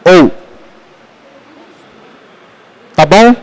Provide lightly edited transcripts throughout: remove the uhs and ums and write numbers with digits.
Ou. Tá bom?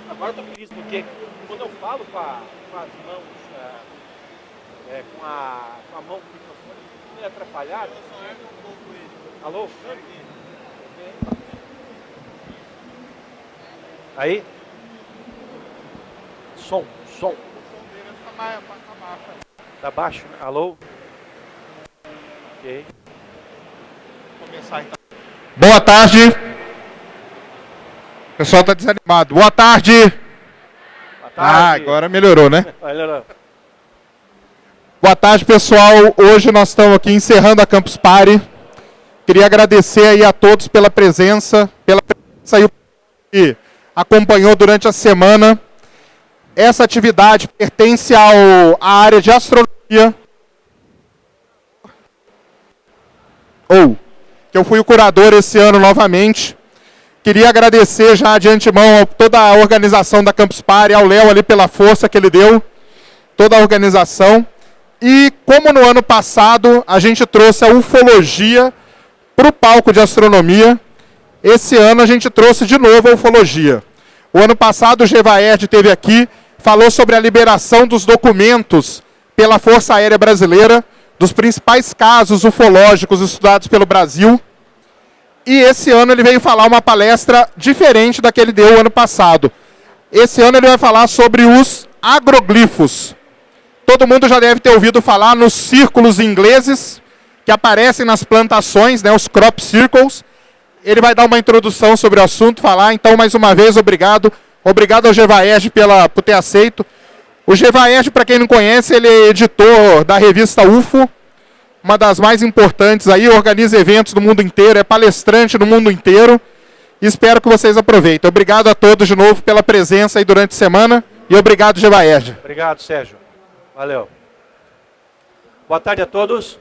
Agora eu tô feliz, porque quando eu falo com as mãos, com a mão com o microfone, fica meio atrapalhado. Alô? Aí? Som. Tá baixo, né? Alô? Ok. Vou começar então. Boa tarde. O pessoal está desanimado. Boa tarde. Boa tarde. Agora melhorou, né? Melhorou. Boa tarde, pessoal. Hoje nós estamos aqui encerrando a Campus Party. Queria agradecer aí a todos pela presença e o que acompanhou durante a semana. Essa atividade pertence à área de astronomia. Que eu fui o curador esse ano novamente. Queria agradecer já de antemão a toda a organização da Campus Party, ao Léo ali pela força que ele deu, toda a organização. E como no ano passado a gente trouxe a ufologia para o palco de astronomia, esse ano a gente trouxe de novo a ufologia. O ano passado o Gevaerd esteve aqui, falou sobre a liberação dos documentos pela Força Aérea Brasileira, dos principais casos ufológicos estudados pelo Brasil. E esse ano ele veio falar uma palestra diferente da que ele deu o ano passado. Esse ano ele vai falar sobre os agroglifos. Todo mundo já deve ter ouvido falar nos círculos ingleses que aparecem nas plantações, né, os crop circles. Ele vai dar uma introdução sobre o assunto, falar. Então, mais uma vez, obrigado. Obrigado ao Gevaerd por ter aceito. O Gevaerd, para quem não conhece, ele é editor da revista UFO, uma das mais importantes aí, organiza eventos no mundo inteiro, é palestrante no mundo inteiro. Espero que vocês aproveitem. Obrigado a todos de novo pela presença aí durante a semana e obrigado, Gevaerd. Obrigado, Sérgio. Valeu. Boa tarde a todos.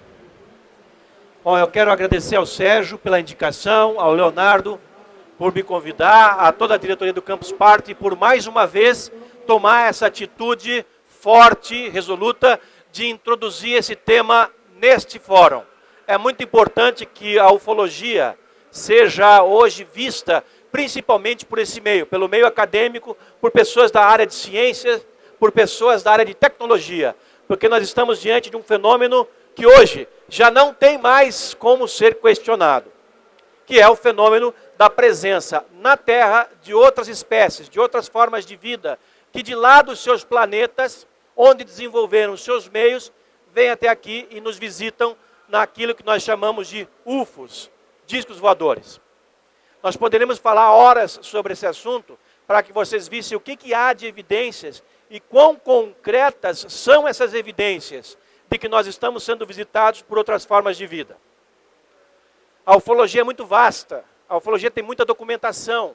Bom, eu quero agradecer ao Sérgio pela indicação, ao Leonardo por me convidar, a toda a diretoria do Campus Party por mais uma vez tomar essa atitude forte, resoluta, de introduzir esse tema neste fórum. É muito importante que a ufologia seja hoje vista principalmente por esse meio, pelo meio acadêmico, por pessoas da área de ciências, por pessoas da área de tecnologia, porque nós estamos diante de um fenômeno que hoje já não tem mais como ser questionado, que é o fenômeno da presença na Terra de outras espécies, de outras formas de vida, que de lá dos seus planetas, onde desenvolveram os seus meios, vêm até aqui e nos visitam naquilo que nós chamamos de UFOs, discos voadores. Nós poderíamos falar horas sobre esse assunto para que vocês vissem o que há de evidências e quão concretas são essas evidências de que nós estamos sendo visitados por outras formas de vida. A ufologia é muito vasta, a ufologia tem muita documentação.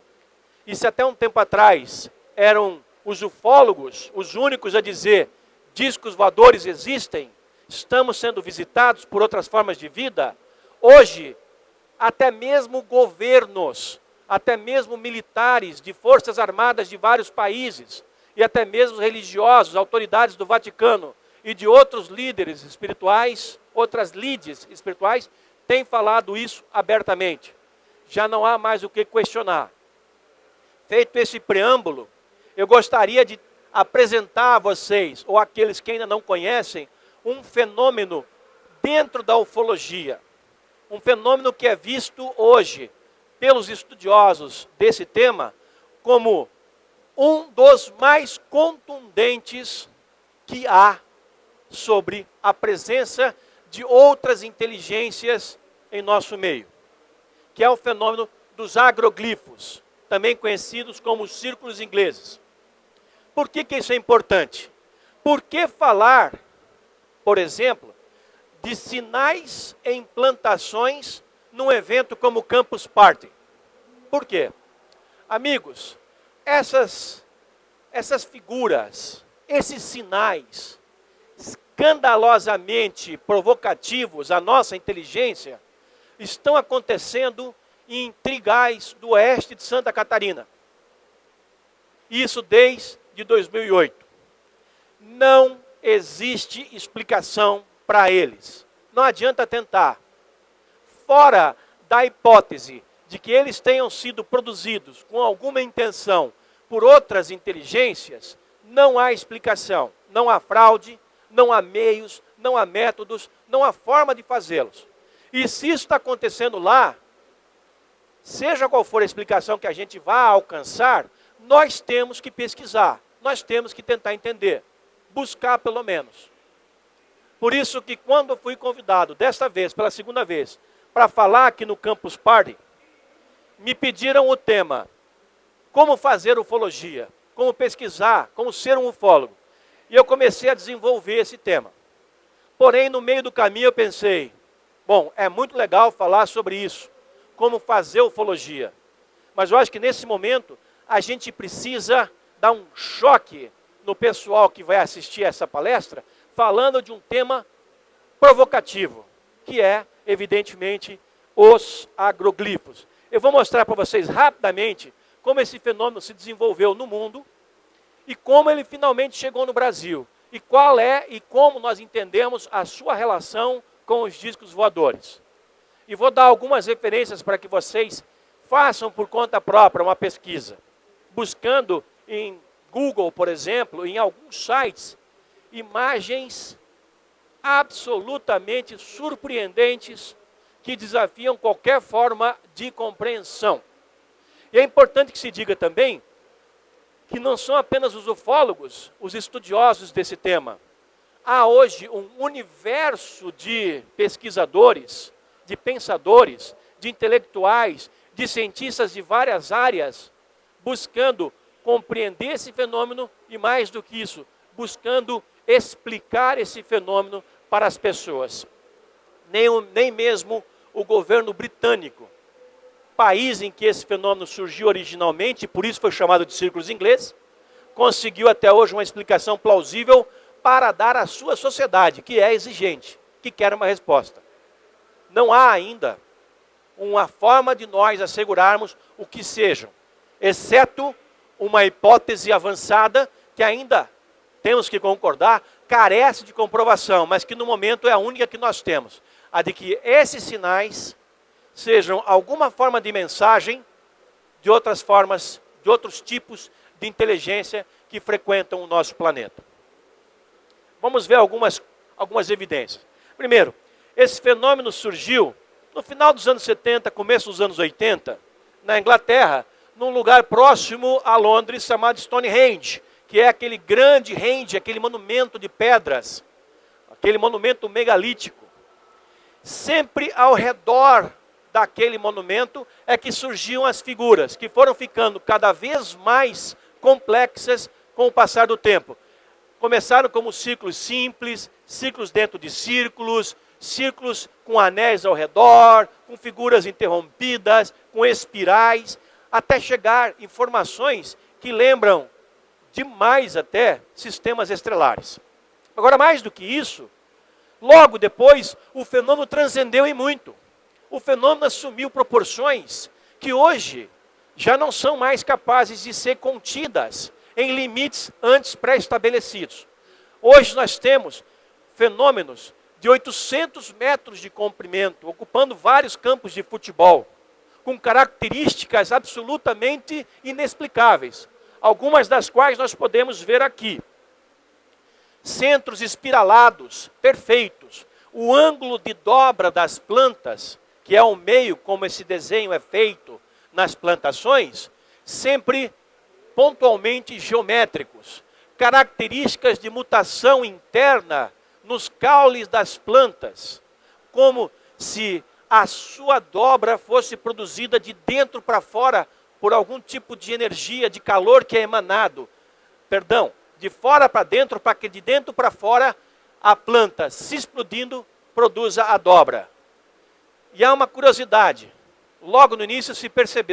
E se até um tempo atrás eram os ufólogos os únicos a dizer discos voadores existem, estamos sendo visitados por outras formas de vida, hoje, até mesmo governos, até mesmo militares de forças armadas de vários países, e até mesmo religiosos, autoridades do Vaticano e de outros líderes espirituais, outras lides espirituais, têm falado isso abertamente. Já não há mais o que questionar. Feito esse preâmbulo, eu gostaria de apresentar a vocês, ou aqueles que ainda não conhecem, um fenômeno dentro da ufologia. Um fenômeno que é visto hoje pelos estudiosos desse tema como um dos mais contundentes que há sobre a presença de outras inteligências em nosso meio, que é o fenômeno dos agroglifos, também conhecidos como os círculos ingleses. Por que isso é importante? Por que falar, por exemplo, de sinais em plantações num evento como o Campus Party. Por quê? Amigos, essas figuras, esses sinais escandalosamente provocativos à nossa inteligência, estão acontecendo em trigais do oeste de Santa Catarina. Isso desde 2008. Não existe explicação para eles. Não adianta tentar. Fora da hipótese de que eles tenham sido produzidos com alguma intenção por outras inteligências, não há explicação. Não há fraude, não há meios, não há métodos, não há forma de fazê-los. E se isso está acontecendo lá, seja qual for a explicação que a gente vá alcançar, nós temos que pesquisar, nós temos que tentar entender, buscar pelo menos. Por isso que quando eu fui convidado, desta vez, pela segunda vez, para falar aqui no Campus Party, me pediram o tema, como fazer ufologia, como pesquisar, como ser um ufólogo. E eu comecei a desenvolver esse tema. Porém, no meio do caminho eu pensei, bom, é muito legal falar sobre isso, como fazer ufologia. Mas eu acho que nesse momento a gente precisa dar um choque no pessoal que vai assistir essa palestra, falando de um tema provocativo, que é, evidentemente, os agroglifos. Eu vou mostrar para vocês rapidamente como esse fenômeno se desenvolveu no mundo e como ele finalmente chegou no Brasil. E qual é e como nós entendemos a sua relação com os discos voadores. E vou dar algumas referências para que vocês façam por conta própria uma pesquisa. Buscando em Google, por exemplo, em alguns sites, imagens absolutamente surpreendentes que desafiam qualquer forma de compreensão. E é importante que se diga também que não são apenas os ufólogos, os estudiosos desse tema. Há hoje um universo de pesquisadores, de pensadores, de intelectuais, de cientistas de várias áreas, buscando compreender esse fenômeno e, mais do que isso, buscando explicar esse fenômeno para as pessoas. Nem mesmo o governo britânico, país em que esse fenômeno surgiu originalmente, por isso foi chamado de círculos ingleses, conseguiu até hoje uma explicação plausível para dar à sua sociedade, que é exigente, que quer uma resposta. Não há ainda uma forma de nós assegurarmos o que sejam, exceto uma hipótese avançada que ainda, temos que concordar, carece de comprovação, mas que no momento é a única que nós temos. A de que esses sinais sejam alguma forma de mensagem de outras formas, de outros tipos de inteligência que frequentam o nosso planeta. Vamos ver algumas evidências. Primeiro, esse fenômeno surgiu no final dos anos 70, começo dos anos 80, na Inglaterra, num lugar próximo a Londres, chamado Stonehenge, que é aquele grande henge, aquele monumento de pedras, aquele monumento megalítico. Sempre ao redor daquele monumento é que surgiam as figuras, que foram ficando cada vez mais complexas com o passar do tempo. Começaram como círculos simples, círculos dentro de círculos, círculos com anéis ao redor, com figuras interrompidas, com espirais, até chegar em formações que lembram demais até sistemas estelares. Agora, mais do que isso, logo depois, o fenômeno transcendeu em muito. O fenômeno assumiu proporções que hoje já não são mais capazes de ser contidas em limites antes pré-estabelecidos. Hoje nós temos fenômenos de 800 metros de comprimento, ocupando vários campos de futebol, com características absolutamente inexplicáveis, algumas das quais nós podemos ver aqui. Centros espiralados, perfeitos, o ângulo de dobra das plantas, que é o meio como esse desenho é feito nas plantações, sempre pontualmente geométricos, características de mutação interna nos caules das plantas, como se a sua dobra fosse produzida de dentro para fora por algum tipo de energia, de calor que é emanado. Perdão, de fora para dentro, para que de dentro para fora a planta se explodindo produza a dobra. E há uma curiosidade. Logo no início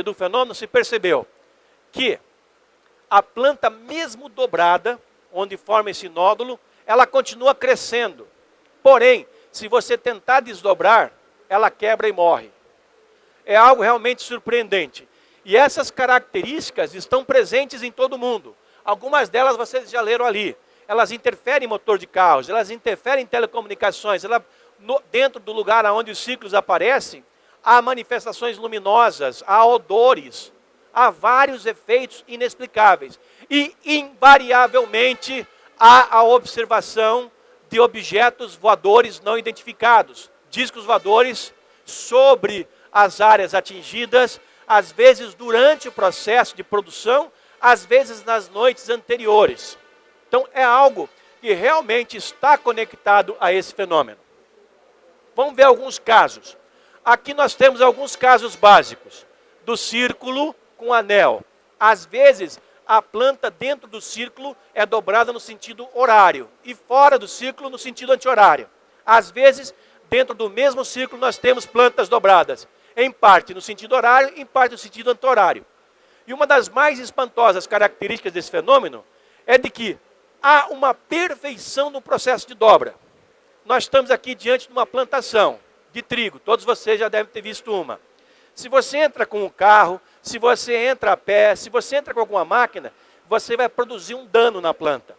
do fenômeno, se percebeu que a planta mesmo dobrada, onde forma esse nódulo, ela continua crescendo. Porém, se você tentar desdobrar, ela quebra e morre. É algo realmente surpreendente. E essas características estão presentes em todo mundo. Algumas delas vocês já leram ali. Elas interferem em motor de carros, elas interferem em telecomunicações, dentro do lugar onde os ciclos aparecem, há manifestações luminosas, há odores, há vários efeitos inexplicáveis. E, invariavelmente, há a observação de objetos voadores não identificados, discos voadores sobre as áreas atingidas, às vezes durante o processo de produção, às vezes nas noites anteriores. Então, é algo que realmente está conectado a esse fenômeno. Vamos ver alguns casos. Aqui nós temos alguns casos básicos do círculo com anel. Às vezes, a planta dentro do círculo é dobrada no sentido horário e fora do círculo no sentido anti-horário. Às vezes, dentro do mesmo círculo, nós temos plantas dobradas, em parte no sentido horário, em parte no sentido anti-horário. E uma das mais espantosas características desse fenômeno é de que há uma perfeição no processo de dobra. Nós estamos aqui diante de uma plantação de trigo, todos vocês já devem ter visto uma. Se você entra com um carro, se você entra a pé, se você entra com alguma máquina, você vai produzir um dano na planta.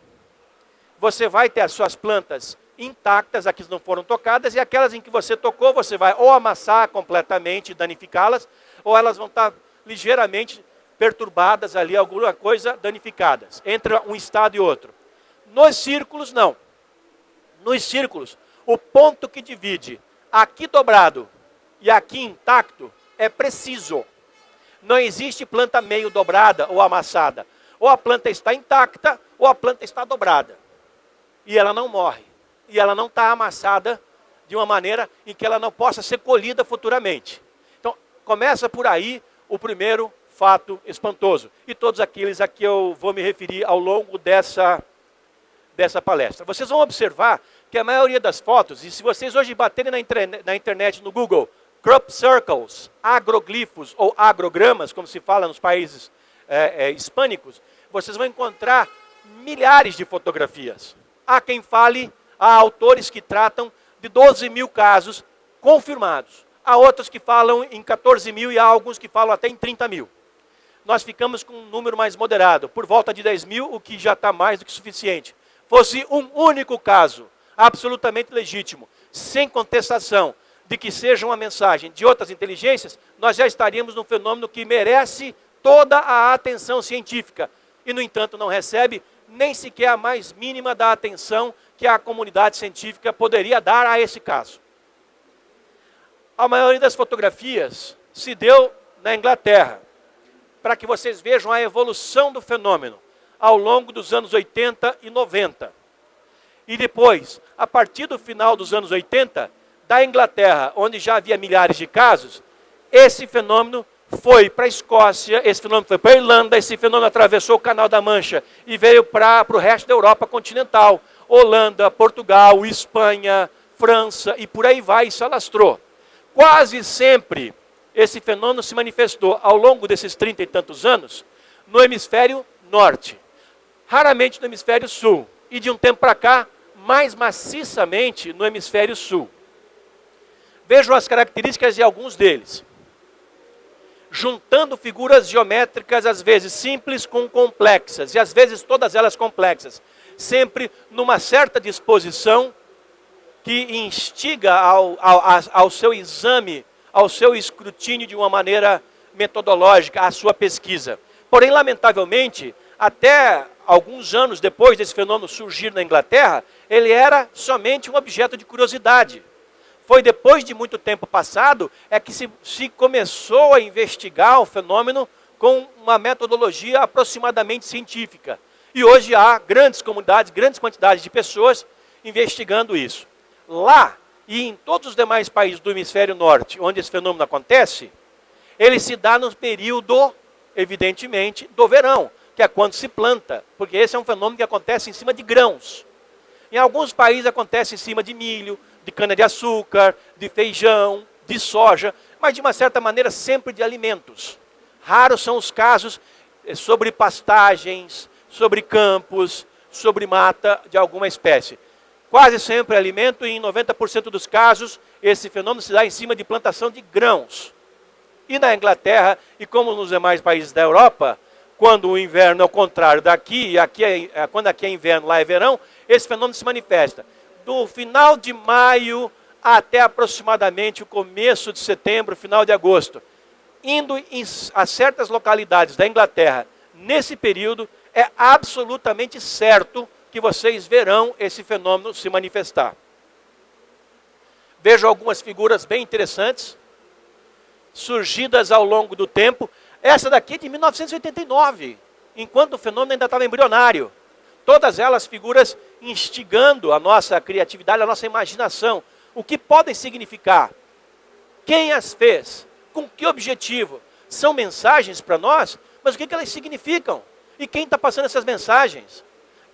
Você vai ter as suas plantas intactas, as que não foram tocadas, e aquelas em que você tocou, você vai ou amassar completamente, danificá-las, ou elas vão estar ligeiramente perturbadas ali, alguma coisa danificadas, entre um estado e outro. Nos círculos, não. Nos círculos, o ponto que divide aqui dobrado e aqui intacto é preciso. Não existe planta meio dobrada ou amassada. Ou a planta está intacta, ou a planta está dobrada. E ela não morre. E ela não está amassada de uma maneira em que ela não possa ser colhida futuramente. Então, começa por aí o primeiro fato espantoso. E todos aqueles a que eu vou me referir ao longo dessa palestra. Vocês vão observar que a maioria das fotos, e se vocês hoje baterem na internet, no Google, crop circles, agroglifos ou agrogramas, como se fala nos países hispânicos, vocês vão encontrar milhares de fotografias. Há quem fale, há autores que tratam de 12 mil casos confirmados. Há outros que falam em 14 mil e há alguns que falam até em 30 mil. Nós ficamos com um número mais moderado, por volta de 10 mil, o que já está mais do que suficiente. Fosse um único caso, absolutamente legítimo, sem contestação, de que seja uma mensagem de outras inteligências, nós já estaríamos num fenômeno que merece toda a atenção científica. E, no entanto, não recebe nem sequer a mais mínima da atenção que a comunidade científica poderia dar a esse caso. A maioria das fotografias se deu na Inglaterra, para que vocês vejam a evolução do fenômeno ao longo dos anos 80 e 90. E depois, a partir do final dos anos 80, da Inglaterra, onde já havia milhares de casos, esse fenômeno foi para a Escócia, esse fenômeno foi para a Irlanda, esse fenômeno atravessou o Canal da Mancha e veio para o resto da Europa continental, Holanda, Portugal, Espanha, França e por aí vai, e se alastrou. Quase sempre esse fenômeno se manifestou ao longo desses 30 e tantos anos no hemisfério norte, raramente no hemisfério sul, e de um tempo para cá, mais maciçamente no hemisfério sul. Vejam as características de alguns deles. Juntando figuras geométricas, às vezes simples com complexas, e às vezes todas elas complexas, sempre numa certa disposição que instiga ao seu exame, ao seu escrutínio de uma maneira metodológica, à sua pesquisa. Porém, lamentavelmente, até alguns anos depois desse fenômeno surgir na Inglaterra, ele era somente um objeto de curiosidade. Foi depois de muito tempo passado é que se começou a investigar o fenômeno com uma metodologia aproximadamente científica. E hoje há grandes comunidades, grandes quantidades de pessoas investigando isso. Lá e em todos os demais países do hemisfério norte, onde esse fenômeno acontece, ele se dá no período, evidentemente, do verão, que é quando se planta, porque esse é um fenômeno que acontece em cima de grãos. Em alguns países acontece em cima de milho, de cana-de-açúcar, de feijão, de soja, mas de uma certa maneira sempre de alimentos. Raros são os casos sobre pastagens, sobre campos, sobre mata de alguma espécie. Quase sempre alimento e em 90% dos casos esse fenômeno se dá em cima de plantação de grãos. E na Inglaterra, e como nos demais países da Europa, quando o inverno é o contrário daqui, quando aqui é inverno, lá é verão, esse fenômeno se manifesta. Do final de maio até aproximadamente o começo de setembro, final de agosto. Indo a certas localidades da Inglaterra, nesse período, é absolutamente certo que vocês verão esse fenômeno se manifestar. Vejo algumas figuras bem interessantes, surgidas ao longo do tempo. Essa daqui é de 1989, enquanto o fenômeno ainda estava embrionário. Todas elas figuras instigando a nossa criatividade, a nossa imaginação. O que podem significar? Quem as fez? Com que objetivo? São mensagens para nós, mas o que elas significam? E quem está passando essas mensagens?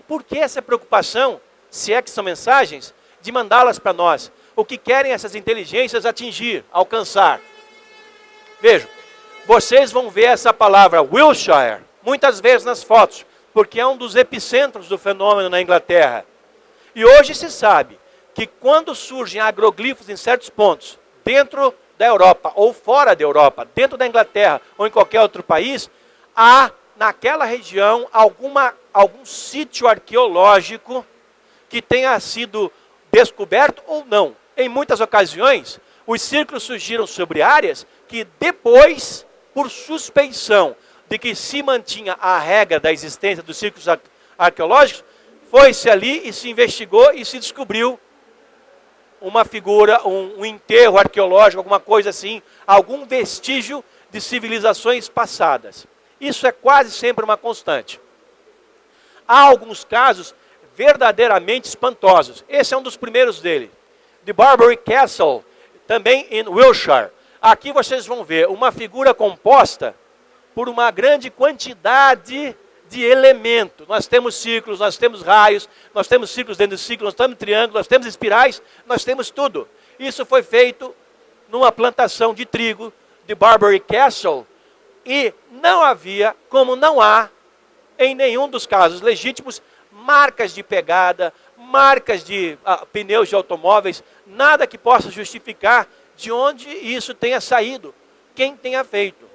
Por que essa preocupação, se é que são mensagens, de mandá-las para nós? O que querem essas inteligências atingir, alcançar? Vejam, vocês vão ver essa palavra Wiltshire muitas vezes nas fotos, porque é um dos epicentros do fenômeno na Inglaterra. E hoje se sabe que quando surgem agroglifos em certos pontos, dentro da Europa ou fora da Europa, dentro da Inglaterra ou em qualquer outro país, há naquela região algum sítio arqueológico que tenha sido descoberto ou não. Em muitas ocasiões, os círculos surgiram sobre áreas que depois, por suspeição de que se mantinha a regra da existência dos círculos arqueológicos, foi-se ali e se investigou e se descobriu uma figura, um enterro arqueológico, alguma coisa assim, algum vestígio de civilizações passadas. Isso é quase sempre uma constante. Há alguns casos verdadeiramente espantosos. Esse é um dos primeiros dele. The Barbary Castle, também em Wiltshire. Aqui vocês vão ver uma figura composta por uma grande quantidade de elementos. Nós temos círculos, nós temos raios, nós temos círculos dentro de círculos, nós temos triângulos, nós temos espirais, nós temos tudo. Isso foi feito numa plantação de trigo de Barbary Castle e não havia, como não há, em nenhum dos casos legítimos, marcas de pegada, marcas de pneus de automóveis, nada que possa justificar de onde isso tenha saído, quem tenha feito.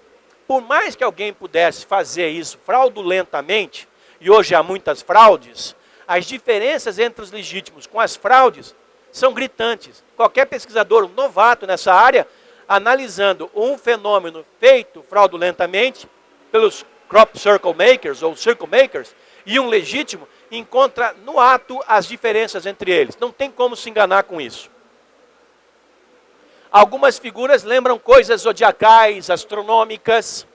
Por mais que alguém pudesse fazer isso fraudulentamente, e hoje há muitas fraudes, as diferenças entre os legítimos com as fraudes são gritantes. Qualquer pesquisador novato nessa área, analisando um fenômeno feito fraudulentamente pelos crop circle makers ou circle makers, e um legítimo, encontra no ato as diferenças entre eles. Não tem como se enganar com isso. Algumas figuras lembram coisas zodiacais, astronômicas.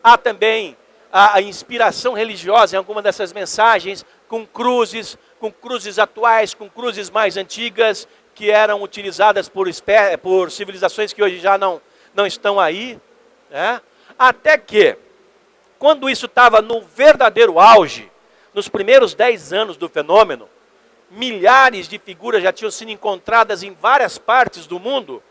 Há também a inspiração religiosa em alguma dessas mensagens, com cruzes atuais, com cruzes mais antigas, que eram utilizadas por civilizações que hoje já não estão aí. Né? Até que, quando isso estava no verdadeiro auge, nos primeiros 10 anos do fenômeno, milhares de figuras já tinham sido encontradas em várias partes do mundo,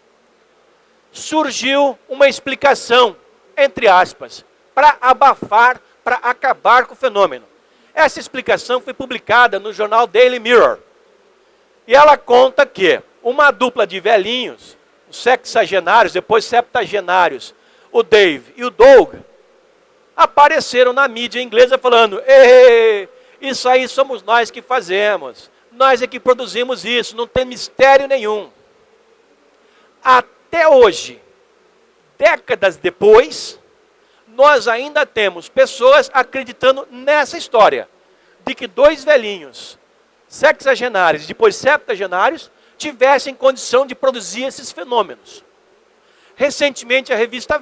surgiu uma explicação, entre aspas, para abafar, para acabar com o fenômeno. Essa explicação foi publicada no jornal Daily Mirror. E ela conta que uma dupla de velhinhos, os sexagenários, depois septagenários, o Dave e o Doug, apareceram na mídia inglesa falando: "Ei, isso aí somos nós que fazemos. Nós é que produzimos isso, não tem mistério nenhum." Até hoje, décadas depois, nós ainda temos pessoas acreditando nessa história, de que dois velhinhos, sexagenários e depois septagenários, tivessem condição de produzir esses fenômenos. Recentemente a revista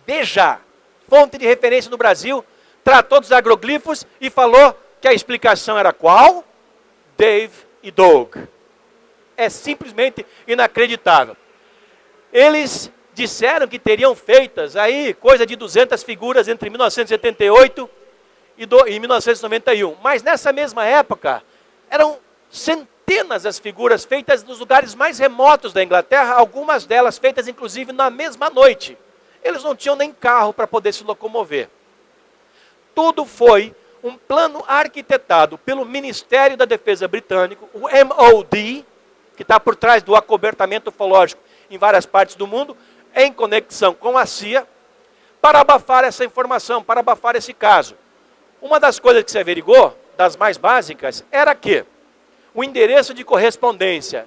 Veja, fonte de referência no Brasil, tratou dos agroglifos e falou que a explicação era qual? Dave e Doug. É simplesmente inacreditável. Eles disseram que teriam feitas aí coisa de 200 figuras entre 1978 e 1991. Mas nessa mesma época, eram centenas as figuras feitas nos lugares mais remotos da Inglaterra, algumas delas feitas inclusive na mesma noite. Eles não tinham nem carro para poder se locomover. Tudo foi um plano arquitetado pelo Ministério da Defesa britânico, o MOD, que está por trás do acobertamento ufológico em várias partes do mundo, em conexão com a CIA, para abafar essa informação, para abafar esse caso. Uma das coisas que se averigou, das mais básicas, era que o endereço de correspondência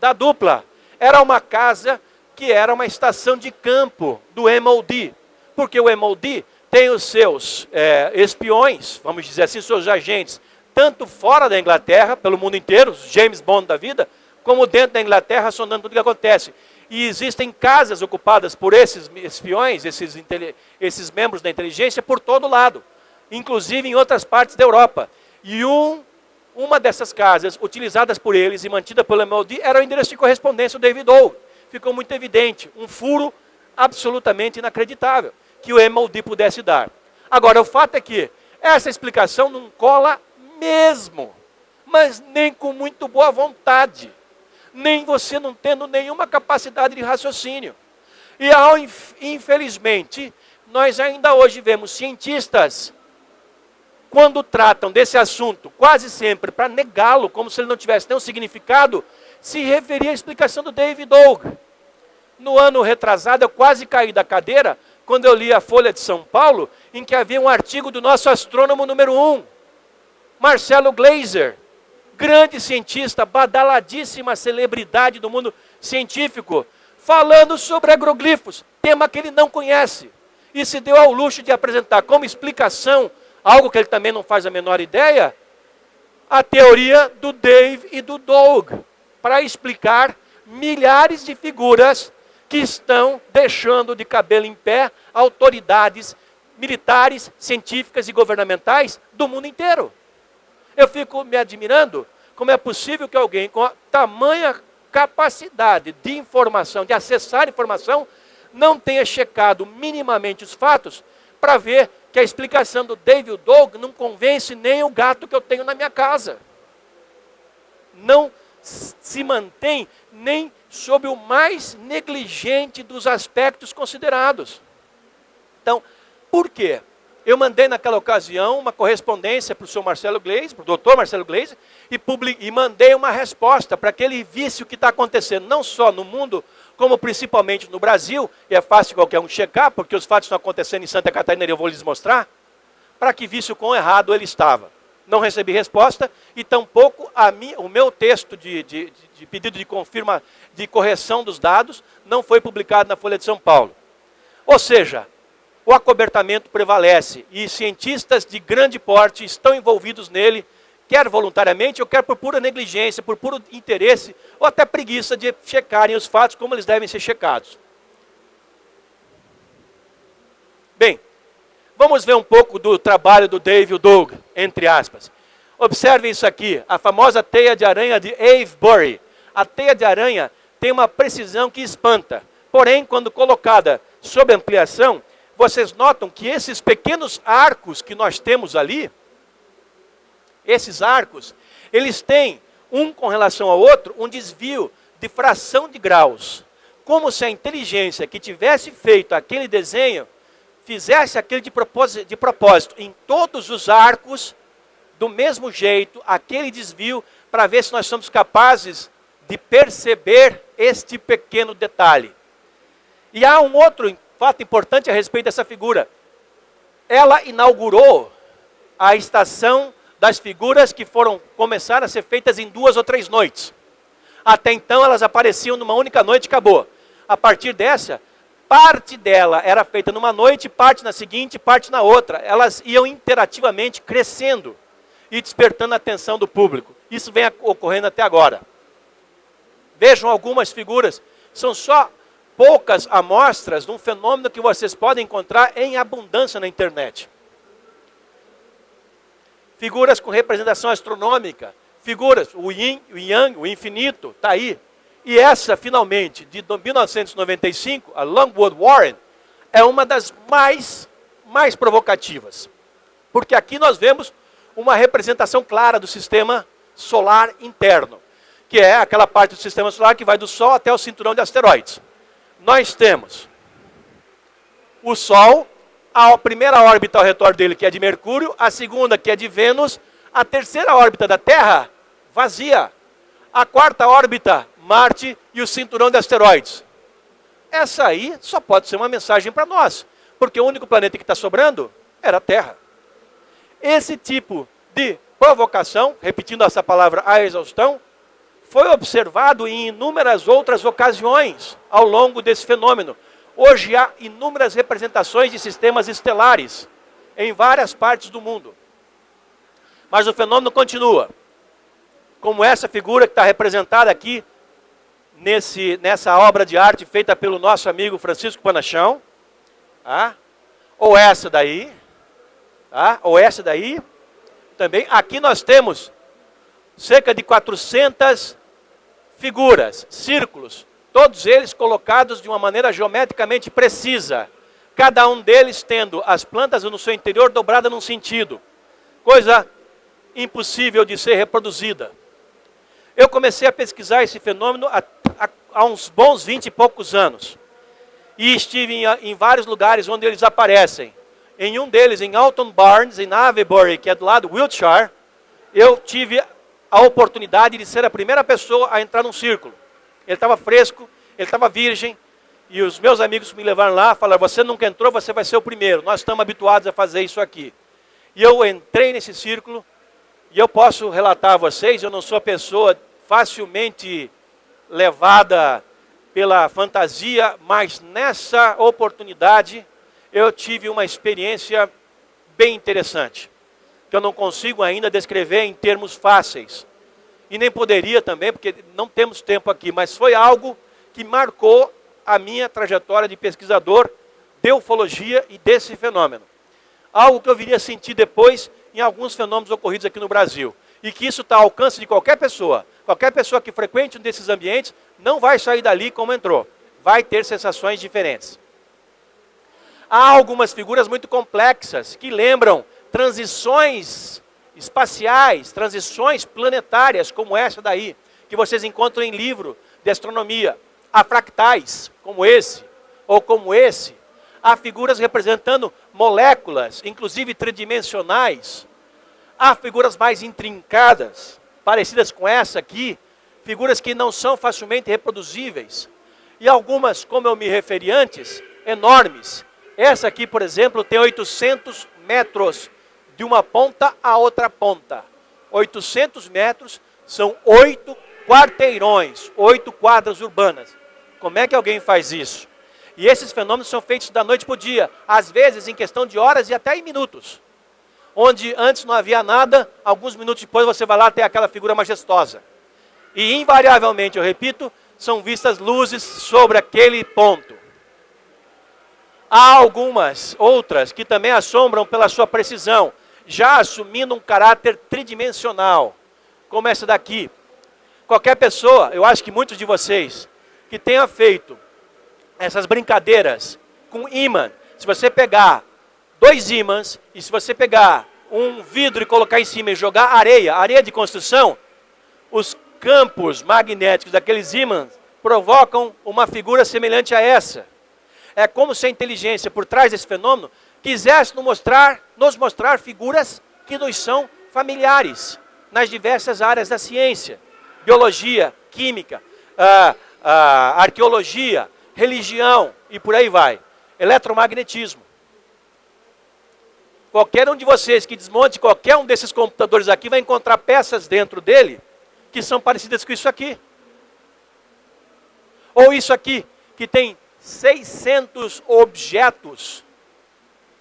da dupla era uma casa que era uma estação de campo do MOD, porque o MOD tem os seus espiões, vamos dizer assim, seus agentes, tanto fora da Inglaterra, pelo mundo inteiro, os James Bond da vida, como dentro da Inglaterra, sondando tudo o que acontece. E existem casas ocupadas por esses espiões, esses membros da inteligência, por todo lado, inclusive em outras partes da Europa. E uma dessas casas, utilizadas por eles e mantida pelo MOD, era o endereço de correspondência do David Ogle. Ficou muito evidente, um furo absolutamente inacreditável que o MOD pudesse dar. Agora, o fato é que essa explicação não cola mesmo, mas nem com muito boa vontade, nem você não tendo nenhuma capacidade de raciocínio. E, infelizmente, nós ainda hoje vemos cientistas, quando tratam desse assunto, quase sempre para negá-lo, como se ele não tivesse nenhum significado, se referir à explicação do David Ogle. No ano retrasado, eu quase caí da cadeira, quando eu li a Folha de São Paulo, em que havia um artigo do nosso astrônomo número 1, Marcelo Gleiser, grande cientista, badaladíssima celebridade do mundo científico, falando sobre agroglifos, tema que ele não conhece, e se deu ao luxo de apresentar como explicação, algo que ele também não faz a menor ideia, a teoria do Dave e do Doug, para explicar milhares de figuras que estão deixando de cabelo em pé autoridades militares, científicas e governamentais do mundo inteiro. Eu fico me admirando como é possível que alguém com tamanha capacidade de informação, de acessar informação, não tenha checado minimamente os fatos para ver que a explicação do David Doug não convence nem o gato que eu tenho na minha casa. Não se mantém nem sob o mais negligente dos aspectos considerados. Então, por quê? Eu mandei naquela ocasião uma correspondência para o senhor Marcelo Gleiser, para o doutor Marcelo Gleiser, e mandei uma resposta para que ele visse o que está acontecendo, não só no mundo, como principalmente no Brasil, e é fácil qualquer um checar, porque os fatos estão acontecendo em Santa Catarina e eu vou lhes mostrar, para que visse o quão errado ele estava. Não recebi resposta, e tampouco o meu texto de pedido de correção dos dados não foi publicado na Folha de São Paulo. Ou seja, o acobertamento prevalece, e cientistas de grande porte estão envolvidos nele, quer voluntariamente ou quer por pura negligência, por puro interesse, ou até preguiça de checarem os fatos como eles devem ser checados. Bem, vamos ver um pouco do trabalho do David Doug, entre aspas. Observe isso aqui, a famosa teia de aranha de Avebury. A teia de aranha tem uma precisão que espanta. Porém, quando colocada sob ampliação, vocês notam que esses pequenos arcos que nós temos ali, esses arcos, eles têm, um com relação ao outro, um desvio de fração de graus. Como se a inteligência que tivesse feito aquele desenho, fizesse aquele de propósito em todos os arcos, do mesmo jeito, aquele desvio, para ver se nós somos capazes de perceber este pequeno detalhe. E há um outro fato importante a respeito dessa figura. Ela inaugurou a estação das figuras que começaram a ser feitas em 2 ou 3 noites. Até então elas apareciam numa única noite e acabou. A partir dessa, parte dela era feita numa noite, parte na seguinte, parte na outra. Elas iam interativamente crescendo e despertando a atenção do público. Isso vem ocorrendo até agora. Vejam algumas figuras, são só poucas amostras de um fenômeno que vocês podem encontrar em abundância na internet. Figuras com representação astronômica, figuras, o yin, o yang, o infinito, está aí. E essa, finalmente, de 1995, a Longwood Warren, é uma das mais provocativas. Porque aqui nós vemos uma representação clara do sistema solar interno. que é aquela parte do sistema solar que vai do Sol até o cinturão de asteroides. Nós temos o Sol, a primeira órbita ao redor dele, que é de Mercúrio, a segunda, que é de Vênus, a terceira órbita da Terra, vazia. A quarta órbita, Marte e o cinturão de asteroides. Essa aí só pode ser uma mensagem para nós, porque o único planeta que está sobrando era a Terra. Esse tipo de provocação, repetindo essa palavra à exaustão, foi observado em inúmeras outras ocasiões ao longo desse fenômeno. Hoje há inúmeras representações de sistemas estelares em várias partes do mundo. Mas o fenômeno continua. Como essa figura que está representada aqui nessa obra de arte feita pelo nosso amigo Francisco Panachão. Tá? Ou essa daí. Tá? Ou essa daí. Também. Aqui nós temos cerca de 400 figuras, círculos, todos eles colocados de uma maneira geometricamente precisa, cada um deles tendo as plantas no seu interior dobrada num sentido, coisa impossível de ser reproduzida. Eu comecei a pesquisar esse fenômeno há uns bons 20 e poucos anos, e estive em vários lugares onde eles aparecem. Em um deles, em Alton Barnes, em Avebury, que é do lado de Wiltshire, eu tive a oportunidade de ser a primeira pessoa a entrar num círculo. Ele estava fresco, ele estava virgem, e os meus amigos me levaram lá, falaram, você nunca entrou, você vai ser o primeiro, nós estamos habituados a fazer isso aqui. E eu entrei nesse círculo, e eu posso relatar a vocês, eu não sou a pessoa facilmente levada pela fantasia, mas nessa oportunidade eu tive uma experiência bem interessante, que eu não consigo ainda descrever em termos fáceis. E nem poderia também, porque não temos tempo aqui, mas foi algo que marcou a minha trajetória de pesquisador de ufologia e desse fenômeno. Algo que eu viria a sentir depois em alguns fenômenos ocorridos aqui no Brasil. E que isso está ao alcance de qualquer pessoa. Qualquer pessoa que frequente um desses ambientes não vai sair dali como entrou. Vai ter sensações diferentes. Há algumas figuras muito complexas que lembram transições espaciais, transições planetárias, como essa daí, que vocês encontram em livro de astronomia. Há fractais, como esse, ou como esse. Há figuras representando moléculas, inclusive tridimensionais. Há figuras mais intrincadas, parecidas com essa aqui, figuras que não são facilmente reproduzíveis. E algumas, como eu me referi antes, enormes. Essa aqui, por exemplo, tem 800 metros de uma ponta a outra ponta. 800 metros são 8 quarteirões, 8 quadras urbanas. Como é que alguém faz isso? E esses fenômenos são feitos da noite para o dia, às vezes em questão de horas e até em minutos. Onde antes não havia nada, alguns minutos depois você vai lá ter aquela figura majestosa. E invariavelmente, eu repito, são vistas luzes sobre aquele ponto. Há algumas outras que também assombram pela sua precisão, já assumindo um caráter tridimensional, como essa daqui. Qualquer pessoa, eu acho que muitos de vocês, que tenha feito essas brincadeiras com ímã, se você pegar 2 ímãs, e se você pegar um vidro e colocar em cima e jogar areia de construção, os campos magnéticos daqueles ímãs provocam uma figura semelhante a essa. É como se a inteligência por trás desse fenômeno quisesse nos mostrar figuras que nos são familiares nas diversas áreas da ciência. Biologia, química, arqueologia, religião e por aí vai. Eletromagnetismo. Qualquer um de vocês que desmonte qualquer um desses computadores aqui vai encontrar peças dentro dele que são parecidas com isso aqui. Ou isso aqui, que tem 600 objetos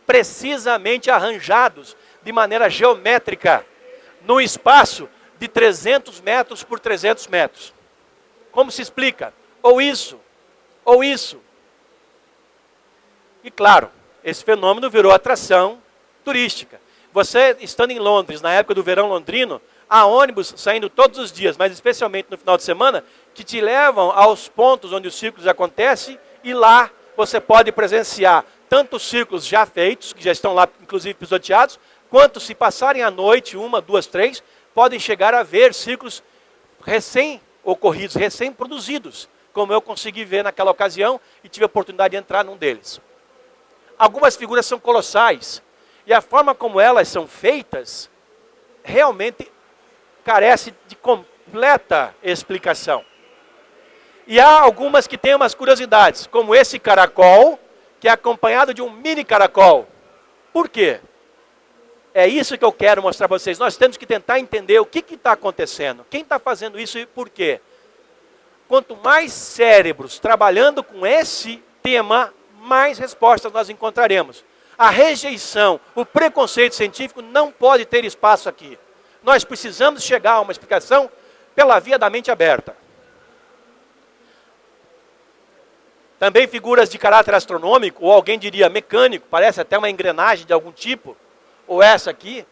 precisamente arranjados de maneira geométrica num espaço de 300 metros por 300 metros. Como se explica? Ou isso, ou isso. E claro, esse fenômeno virou atração turística. Você, estando em Londres, na época do verão londrino, há ônibus saindo todos os dias, mas especialmente no final de semana, que te levam aos pontos onde os círculos acontecem, e lá você pode presenciar tanto os círculos já feitos, que já estão lá inclusive pisoteados, quanto se passarem à noite, 1, 2, 3, podem chegar a ver círculos recém ocorridos, recém-produzidos, como eu consegui ver naquela ocasião e tive a oportunidade de entrar num deles. Algumas figuras são colossais, e a forma como elas são feitas realmente carece de completa explicação. E há algumas que têm umas curiosidades, como esse caracol, que é acompanhado de um mini caracol. Por quê? É isso que eu quero mostrar para vocês. Nós temos que tentar entender o que está acontecendo, quem está fazendo isso e por quê. Quanto mais cérebros trabalhando com esse tema, mais respostas nós encontraremos. A rejeição, o preconceito científico não pode ter espaço aqui. Nós precisamos chegar a uma explicação pela via da mente aberta. Também figuras de caráter astronômico, ou alguém diria mecânico, parece até uma engrenagem de algum tipo, ou essa aqui,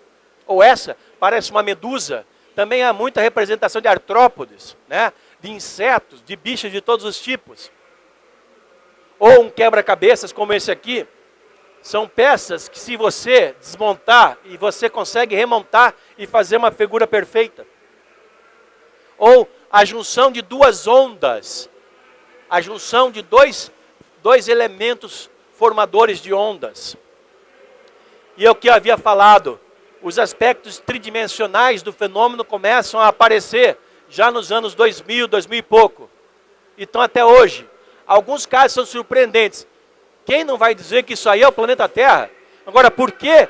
ou essa, parece uma medusa. Também há muita representação de artrópodes, né? De insetos, de bichos de todos os tipos. Ou um quebra-cabeças como esse aqui. São peças que, se você desmontar, e você consegue remontar e fazer uma figura perfeita. Ou a junção de duas ondas. A junção de dois elementos formadores de ondas. E é o que eu havia falado. Os aspectos tridimensionais do fenômeno começam a aparecer já nos anos 2000, 2000 e pouco. Então até hoje. Alguns casos são surpreendentes. Quem não vai dizer que isso aí é o planeta Terra? Agora, por que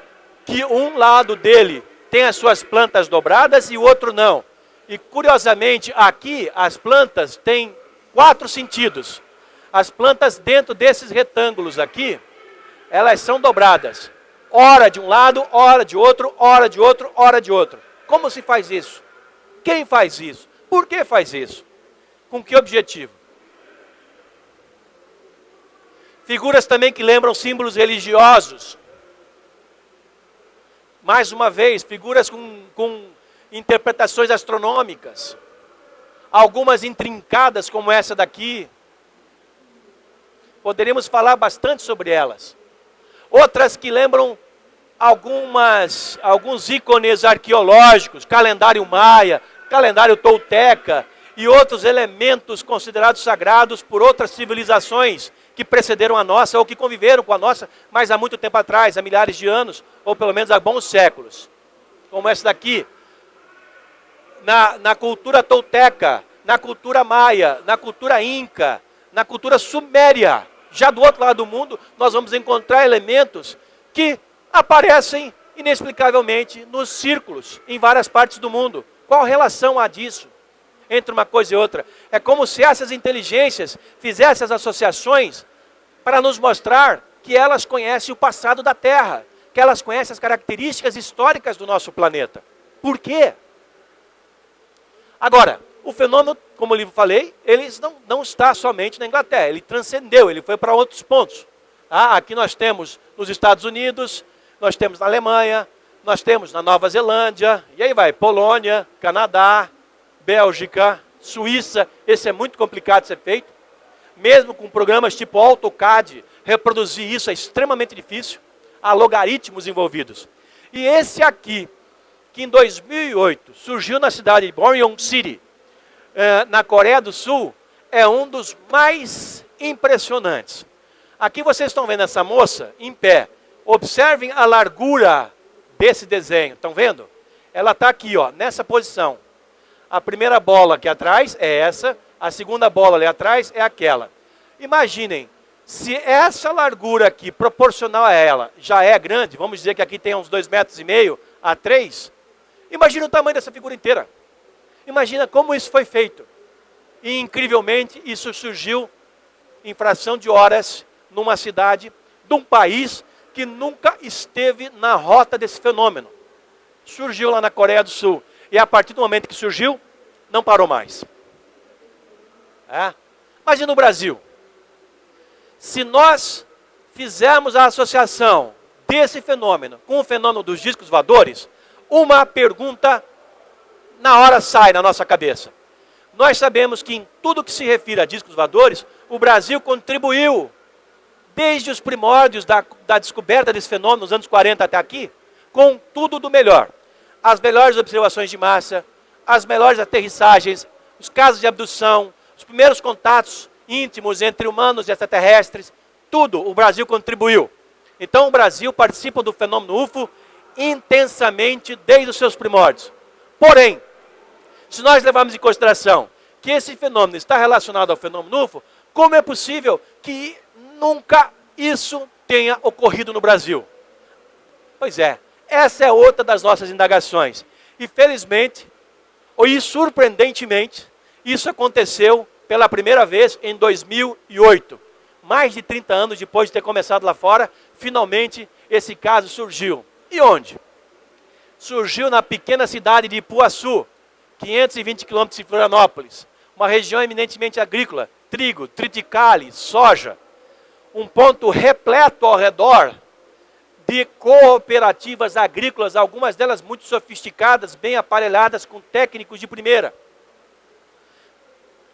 um lado dele tem as suas plantas dobradas e o outro não? E curiosamente, aqui as plantas têm 4 sentidos. As plantas dentro desses retângulos aqui, elas são dobradas. Ora de um lado, ora de outro, ora de outro, ora de outro. Como se faz isso? Quem faz isso? Por que faz isso? Com que objetivo? Figuras também que lembram símbolos religiosos. Mais uma vez, figuras com interpretações astronômicas. Algumas intrincadas como essa daqui. Poderíamos falar bastante sobre elas. Outras que lembram alguns ícones arqueológicos, calendário maia, calendário tolteca e outros elementos considerados sagrados por outras civilizações que precederam a nossa ou que conviveram com a nossa, mas há muito tempo atrás, há milhares de anos, ou pelo menos há bons séculos. Como essa daqui. Na cultura tolteca, na cultura maia, na cultura inca, na cultura suméria, já do outro lado do mundo, nós vamos encontrar elementos que aparecem inexplicavelmente nos círculos, em várias partes do mundo. Qual relação há disso entre uma coisa e outra? É como se essas inteligências fizessem as associações para nos mostrar que elas conhecem o passado da Terra, que elas conhecem as características históricas do nosso planeta. Por quê? Agora, o fenômeno, como eu falei, ele não está somente na Inglaterra, ele transcendeu, ele foi para outros pontos. Aqui nós temos nos Estados Unidos, nós temos na Alemanha, nós temos na Nova Zelândia, e aí vai, Polônia, Canadá, Bélgica, Suíça. Esse é muito complicado de ser feito. Mesmo com programas tipo AutoCAD, reproduzir isso é extremamente difícil. Há logaritmos envolvidos. E esse aqui, que em 2008 surgiu na cidade de Boryong City, na Coreia do Sul, é um dos mais impressionantes. Aqui vocês estão vendo essa moça em pé. Observem a largura desse desenho. Estão vendo? Ela está aqui, ó, nessa posição. A primeira bola aqui atrás é essa. A segunda bola ali atrás é aquela. Imaginem, se essa largura aqui, proporcional a ela, já é grande, vamos dizer que aqui tem uns 2,5 metros a 3, imagina o tamanho dessa figura inteira. Imagina como isso foi feito. E, incrivelmente, isso surgiu em fração de horas, numa cidade, de um país que nunca esteve na rota desse fenômeno. Surgiu lá na Coreia do Sul. E a partir do momento que surgiu, não parou mais. Mas e no Brasil? Se nós fizermos a associação desse fenômeno com o fenômeno dos discos voadores, uma pergunta na hora sai na nossa cabeça. Nós sabemos que em tudo que se refere a discos voadores, o Brasil contribuiu desde os primórdios da descoberta desse fenômeno, nos anos 40 até aqui, com tudo do melhor. As melhores observações de massa, as melhores aterrissagens, os casos de abdução, os primeiros contatos íntimos entre humanos e extraterrestres, tudo o Brasil contribuiu. Então o Brasil participa do fenômeno UFO intensamente desde os seus primórdios. Porém, se nós levarmos em consideração que esse fenômeno está relacionado ao fenômeno UFO, como é possível que nunca isso tenha ocorrido no Brasil? Pois é, essa é outra das nossas indagações. E felizmente, e surpreendentemente, isso aconteceu pela primeira vez em 2008. Mais de 30 anos depois de ter começado lá fora, finalmente esse caso surgiu. E onde? Surgiu na pequena cidade de Ipuaçu, 520 quilômetros de Florianópolis, uma região eminentemente agrícola, trigo, triticale, soja, um ponto repleto ao redor de cooperativas agrícolas, algumas delas muito sofisticadas, bem aparelhadas, com técnicos de primeira.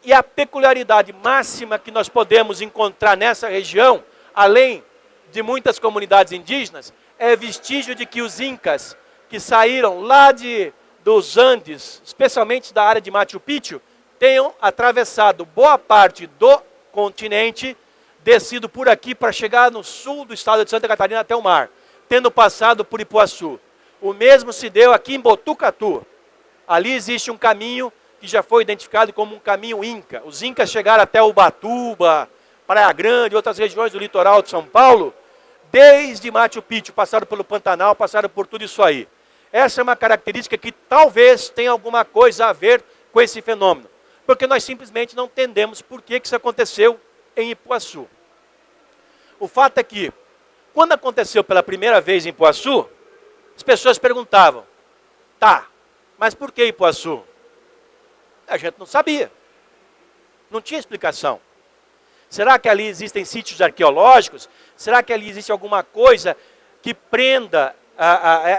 E a peculiaridade máxima que nós podemos encontrar nessa região, além de muitas comunidades indígenas, é vestígio de que os incas, que saíram lá dos Andes, especialmente da área de Machu Picchu, tenham atravessado boa parte do continente, descido por aqui para chegar no sul do estado de Santa Catarina até o mar, tendo passado por Ipuaçu. O mesmo se deu aqui em Botucatu. Ali existe um caminho que já foi identificado como um caminho Inca. Os Incas chegaram até Ubatuba, Praia Grande e outras regiões do litoral de São Paulo, desde Machu Picchu, passaram pelo Pantanal, passaram por tudo isso aí. Essa é uma característica que talvez tenha alguma coisa a ver com esse fenômeno, porque nós simplesmente não entendemos por que isso aconteceu em Ipuaçu. O fato é que, quando aconteceu pela primeira vez em Ipuaçu, as pessoas perguntavam, tá, mas por que Ipuaçu? A gente não sabia, não tinha explicação. Será que ali existem sítios arqueológicos? Será que ali existe alguma coisa que prenda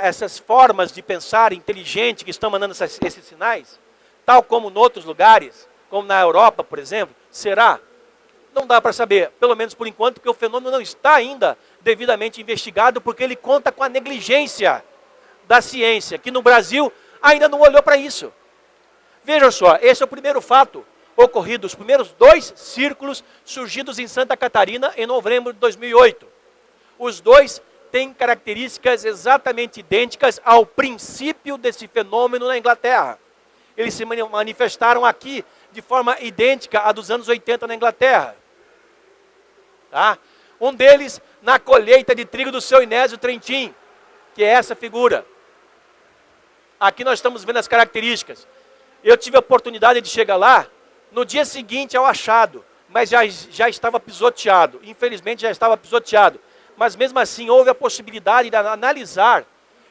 essas formas de pensar inteligente que estão mandando esses sinais? Tal como em outros lugares, como na Europa, por exemplo? Será? Não dá para saber, pelo menos por enquanto, porque o fenômeno não está ainda devidamente investigado, porque ele conta com a negligência da ciência, que no Brasil ainda não olhou para isso. Vejam só, esse é o primeiro fato ocorrido, os primeiros 2 círculos surgidos em Santa Catarina em novembro de 2008. Os 2 têm características exatamente idênticas ao princípio desse fenômeno na Inglaterra. Eles se manifestaram aqui de forma idêntica à dos anos 80 na Inglaterra. Tá? Um deles na colheita de trigo do seu Inésio Trentin, que é essa figura. Aqui nós estamos vendo as características. Eu tive a oportunidade de chegar lá no dia seguinte ao achado, mas já estava pisoteado. Infelizmente já estava pisoteado. Mas mesmo assim houve a possibilidade de analisar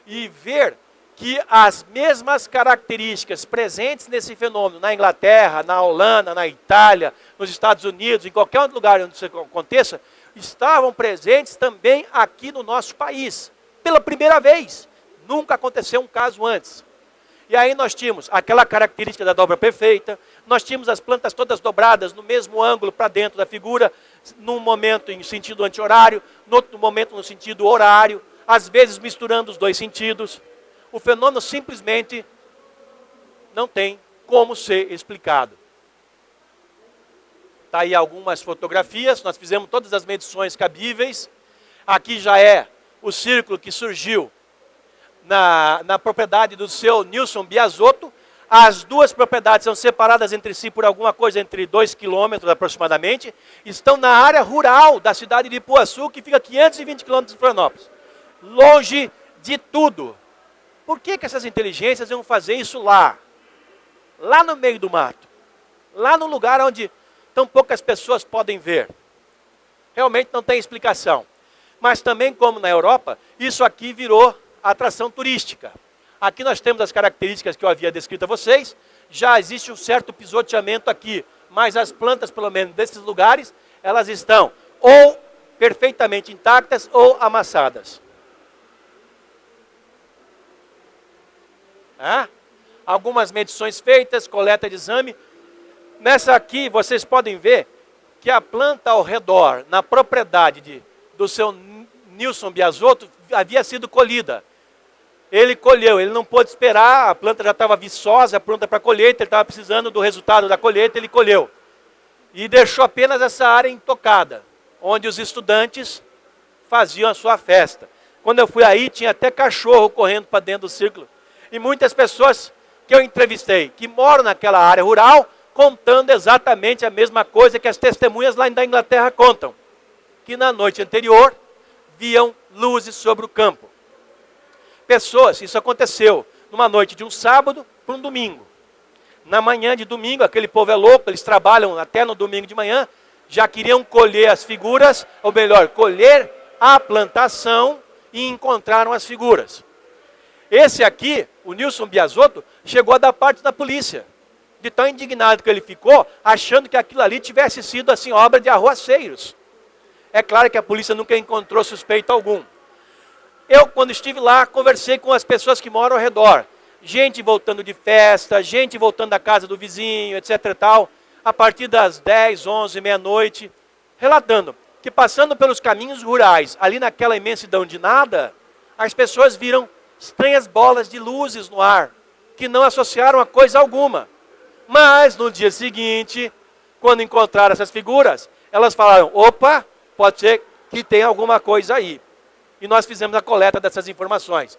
e ver que as mesmas características presentes nesse fenômeno na Inglaterra, na Holanda, na Itália, nos Estados Unidos, em qualquer outro lugar onde isso aconteça, estavam presentes também aqui no nosso país. Pela primeira vez. Nunca aconteceu um caso antes. E aí nós tínhamos aquela característica da dobra perfeita, nós tínhamos as plantas todas dobradas no mesmo ângulo para dentro da figura, num momento em sentido anti-horário, no outro momento no sentido horário, às vezes misturando os 2 sentidos. O fenômeno simplesmente não tem como ser explicado. Está aí algumas fotografias, nós fizemos todas as medições cabíveis. Aqui já é o círculo que surgiu na propriedade do seu Nilson Biasotto. As 2 propriedades são separadas entre si por alguma coisa entre 2 quilômetros aproximadamente. Estão na área rural da cidade de Ipuaçu, que fica a 520 quilômetros de Florianópolis. Longe de tudo. Por que essas inteligências iam fazer isso lá? Lá no meio do mato. Lá no lugar onde tão poucas pessoas podem ver. Realmente não tem explicação. Mas também, como na Europa, isso aqui virou atração turística. Aqui nós temos as características que eu havia descrito a vocês. Já existe um certo pisoteamento aqui, mas as plantas, pelo menos desses lugares, elas estão ou perfeitamente intactas ou amassadas. Algumas medições feitas, coleta de exame. Nessa aqui vocês podem ver que a planta ao redor, na propriedade do seu Nilson Biasotto, havia sido colhida. Ele colheu, ele não pôde esperar, a planta já estava viçosa, pronta para colheita, ele estava precisando do resultado da colheita, ele colheu. E deixou apenas essa área intocada, onde os estudantes faziam a sua festa. Quando eu fui aí, tinha até cachorro correndo para dentro do círculo. E muitas pessoas que eu entrevistei, que moram naquela área rural, contando exatamente a mesma coisa que as testemunhas lá da Inglaterra contam. Que na noite anterior, viam luzes sobre o campo. Pessoas, isso aconteceu numa noite de um sábado para um domingo. Na manhã de domingo, aquele povo é louco, eles trabalham até no domingo de manhã, já queriam colher as figuras, ou melhor, colher a plantação e encontraram as figuras. Esse aqui, o Nilson Biasotto, chegou a dar parte da polícia. De tão indignado que ele ficou, achando que aquilo ali tivesse sido assim, obra de arruaceiros. É claro que a polícia nunca encontrou suspeito algum. Eu, quando estive lá, conversei com as pessoas que moram ao redor. Gente voltando de festa, gente voltando da casa do vizinho, etc. e tal, a partir das 10, 11, meia-noite, relatando que passando pelos caminhos rurais, ali naquela imensidão de nada, as pessoas viram estranhas bolas de luzes no ar, que não associaram a coisa alguma. Mas no dia seguinte, quando encontraram essas figuras, elas falaram, opa, pode ser que tenha alguma coisa aí. E nós fizemos a coleta dessas informações.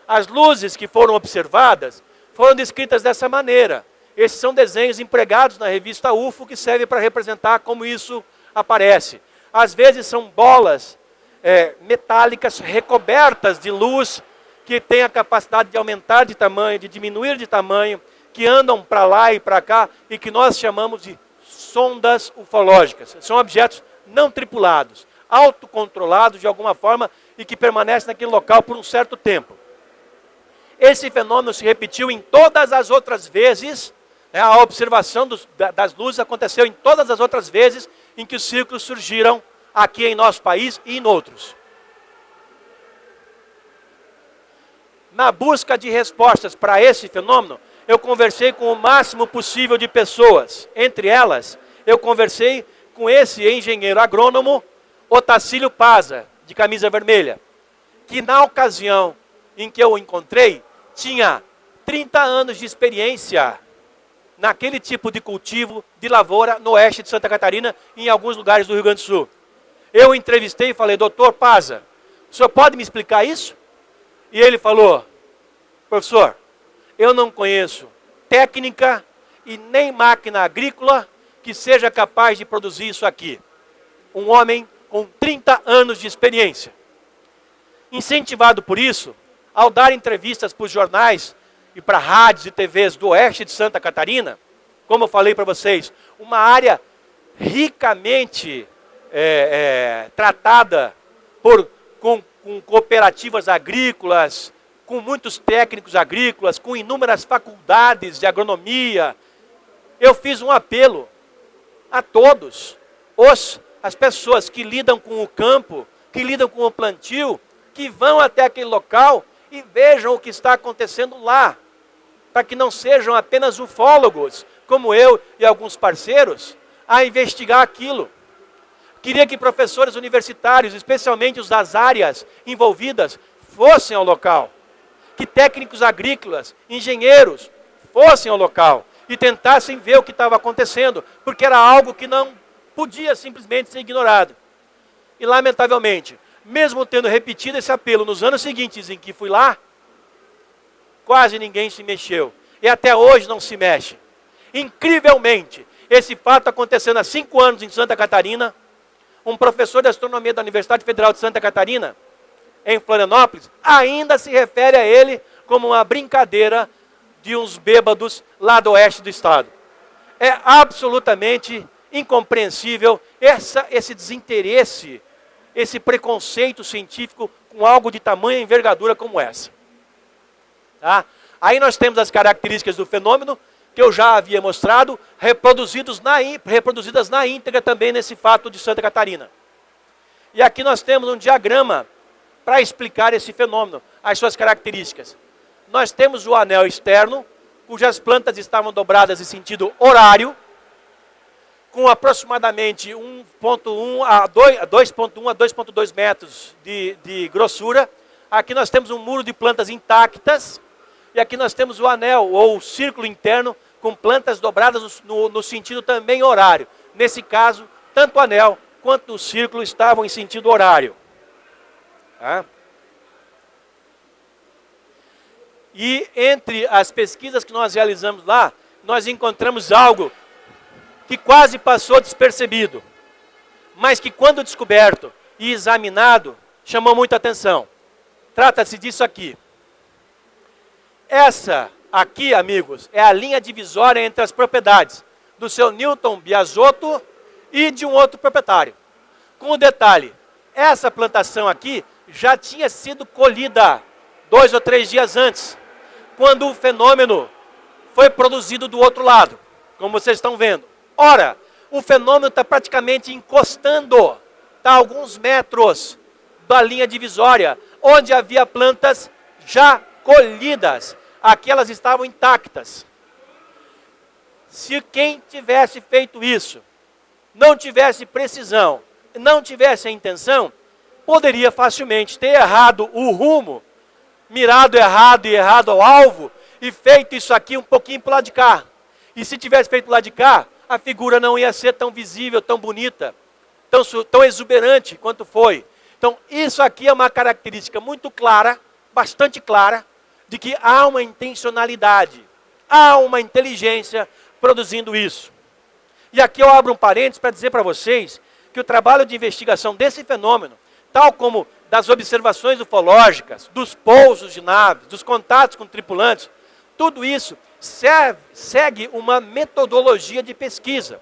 As luzes que foram observadas foram descritas dessa maneira. Esses são desenhos empregados na revista UFO que servem para representar como isso aparece. Às vezes são bolas metálicas recobertas de luz que têm a capacidade de aumentar de tamanho, de diminuir de tamanho, que andam para lá e para cá e que nós chamamos de sondas ufológicas. São objetos não tripulados, autocontrolados de alguma forma e que permanecem naquele local por um certo tempo. Esse fenômeno se repetiu em todas as outras vezes, a observação das luzes aconteceu em todas as outras vezes em que os círculos surgiram aqui em nosso país e em outros. Na busca de respostas para esse fenômeno, eu conversei com o máximo possível de pessoas. Entre elas, eu conversei com esse engenheiro agrônomo, Otacílio Paza, de camisa vermelha, que na ocasião em que eu o encontrei, tinha 30 anos de experiência naquele tipo de cultivo de lavoura no oeste de Santa Catarina e em alguns lugares do Rio Grande do Sul. Eu o entrevistei e falei, doutor Paza, o senhor pode me explicar isso? E ele falou, professor, eu não conheço técnica e nem máquina agrícola que seja capaz de produzir isso aqui. Um homem com 30 anos de experiência. Incentivado por isso, ao dar entrevistas para os jornais e para rádios e TVs do oeste de Santa Catarina, como eu falei para vocês, uma área ricamente tratada com cooperativas agrícolas, com muitos técnicos agrícolas, com inúmeras faculdades de agronomia. Eu fiz um apelo a todos, as pessoas que lidam com o campo, que lidam com o plantio, que vão até aquele local e vejam o que está acontecendo lá, para que não sejam apenas ufólogos, como eu e alguns parceiros, a investigar aquilo. Queria que professores universitários, especialmente os das áreas envolvidas, fossem ao local. Que técnicos agrícolas, engenheiros, fossem ao local e tentassem ver o que estava acontecendo, porque era algo que não podia simplesmente ser ignorado. E, lamentavelmente, mesmo tendo repetido esse apelo nos anos seguintes em que fui lá, quase ninguém se mexeu. E até hoje não se mexe. Incrivelmente, esse fato acontecendo há 5 anos em Santa Catarina, um professor de astronomia da Universidade Federal de Santa Catarina, em Florianópolis, ainda se refere a ele como uma brincadeira de uns bêbados lá do oeste do estado. É absolutamente incompreensível esse desinteresse, esse preconceito científico com algo de tamanha envergadura como essa. Tá? Aí nós temos as características do fenômeno, que eu já havia mostrado, reproduzidas na íntegra também nesse fato de Santa Catarina. E aqui nós temos um diagrama para explicar esse fenômeno, as suas características. Nós temos o anel externo, cujas plantas estavam dobradas em sentido horário, com aproximadamente 1,1 a 2,1 a 2,2 metros de grossura. Aqui nós temos um muro de plantas intactas, e aqui nós temos o anel, ou o círculo interno, com plantas dobradas no sentido também horário. Nesse caso, tanto o anel quanto o círculo estavam em sentido horário. Tá? E entre as pesquisas que nós realizamos lá, nós encontramos algo que quase passou despercebido, mas que quando descoberto e examinado, chamou muita atenção. Trata-se disso aqui. Essa aqui, amigos, é a linha divisória entre as propriedades do seu Newton Biasotto e de um outro proprietário. Com o detalhe, essa plantação aqui já tinha sido colhida 2 ou 3 dias antes, quando o fenômeno foi produzido do outro lado, como vocês estão vendo. Ora, o fenômeno está praticamente encostando, está a alguns metros da linha divisória, onde havia plantas já colhidas. Aqui elas estavam intactas. Se quem tivesse feito isso, não tivesse precisão, não tivesse a intenção, poderia facilmente ter errado o rumo, mirado errado e errado ao alvo, e feito isso aqui um pouquinho para o lado de cá. E se tivesse feito do lado de cá, a figura não ia ser tão visível, tão bonita, tão exuberante quanto foi. Então, isso aqui é uma característica muito clara, bastante clara, de que há uma intencionalidade, há uma inteligência produzindo isso. E aqui eu abro um parênteses para dizer para vocês que o trabalho de investigação desse fenômeno, tal como das observações ufológicas, dos pousos de naves, dos contatos com tripulantes, tudo isso segue uma metodologia de pesquisa.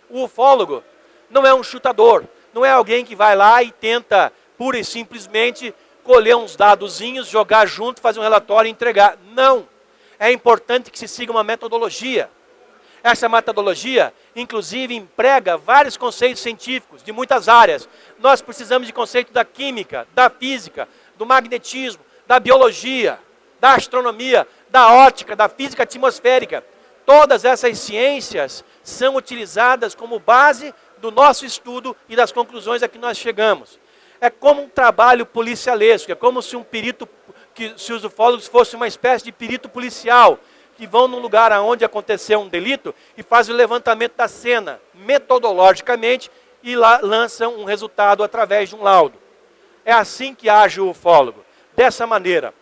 O ufólogo não é um chutador, não é alguém que vai lá e tenta pura e simplesmente colher uns dadozinhos, jogar junto, fazer um relatório e entregar. Não. É importante que se siga uma metodologia. Essa metodologia, inclusive, emprega vários conceitos científicos de muitas áreas. Nós precisamos de conceitos da química, da física, do magnetismo, da biologia, da astronomia, da óptica, da física atmosférica. Todas essas ciências são utilizadas como base do nosso estudo e das conclusões a que nós chegamos. É como um trabalho policialesco, é como se se os ufólogos fossem uma espécie de perito policial, que vão num lugar onde aconteceu um delito e fazem o levantamento da cena, metodologicamente, e lá lançam um resultado através de um laudo. É assim que age o ufólogo. Dessa maneira,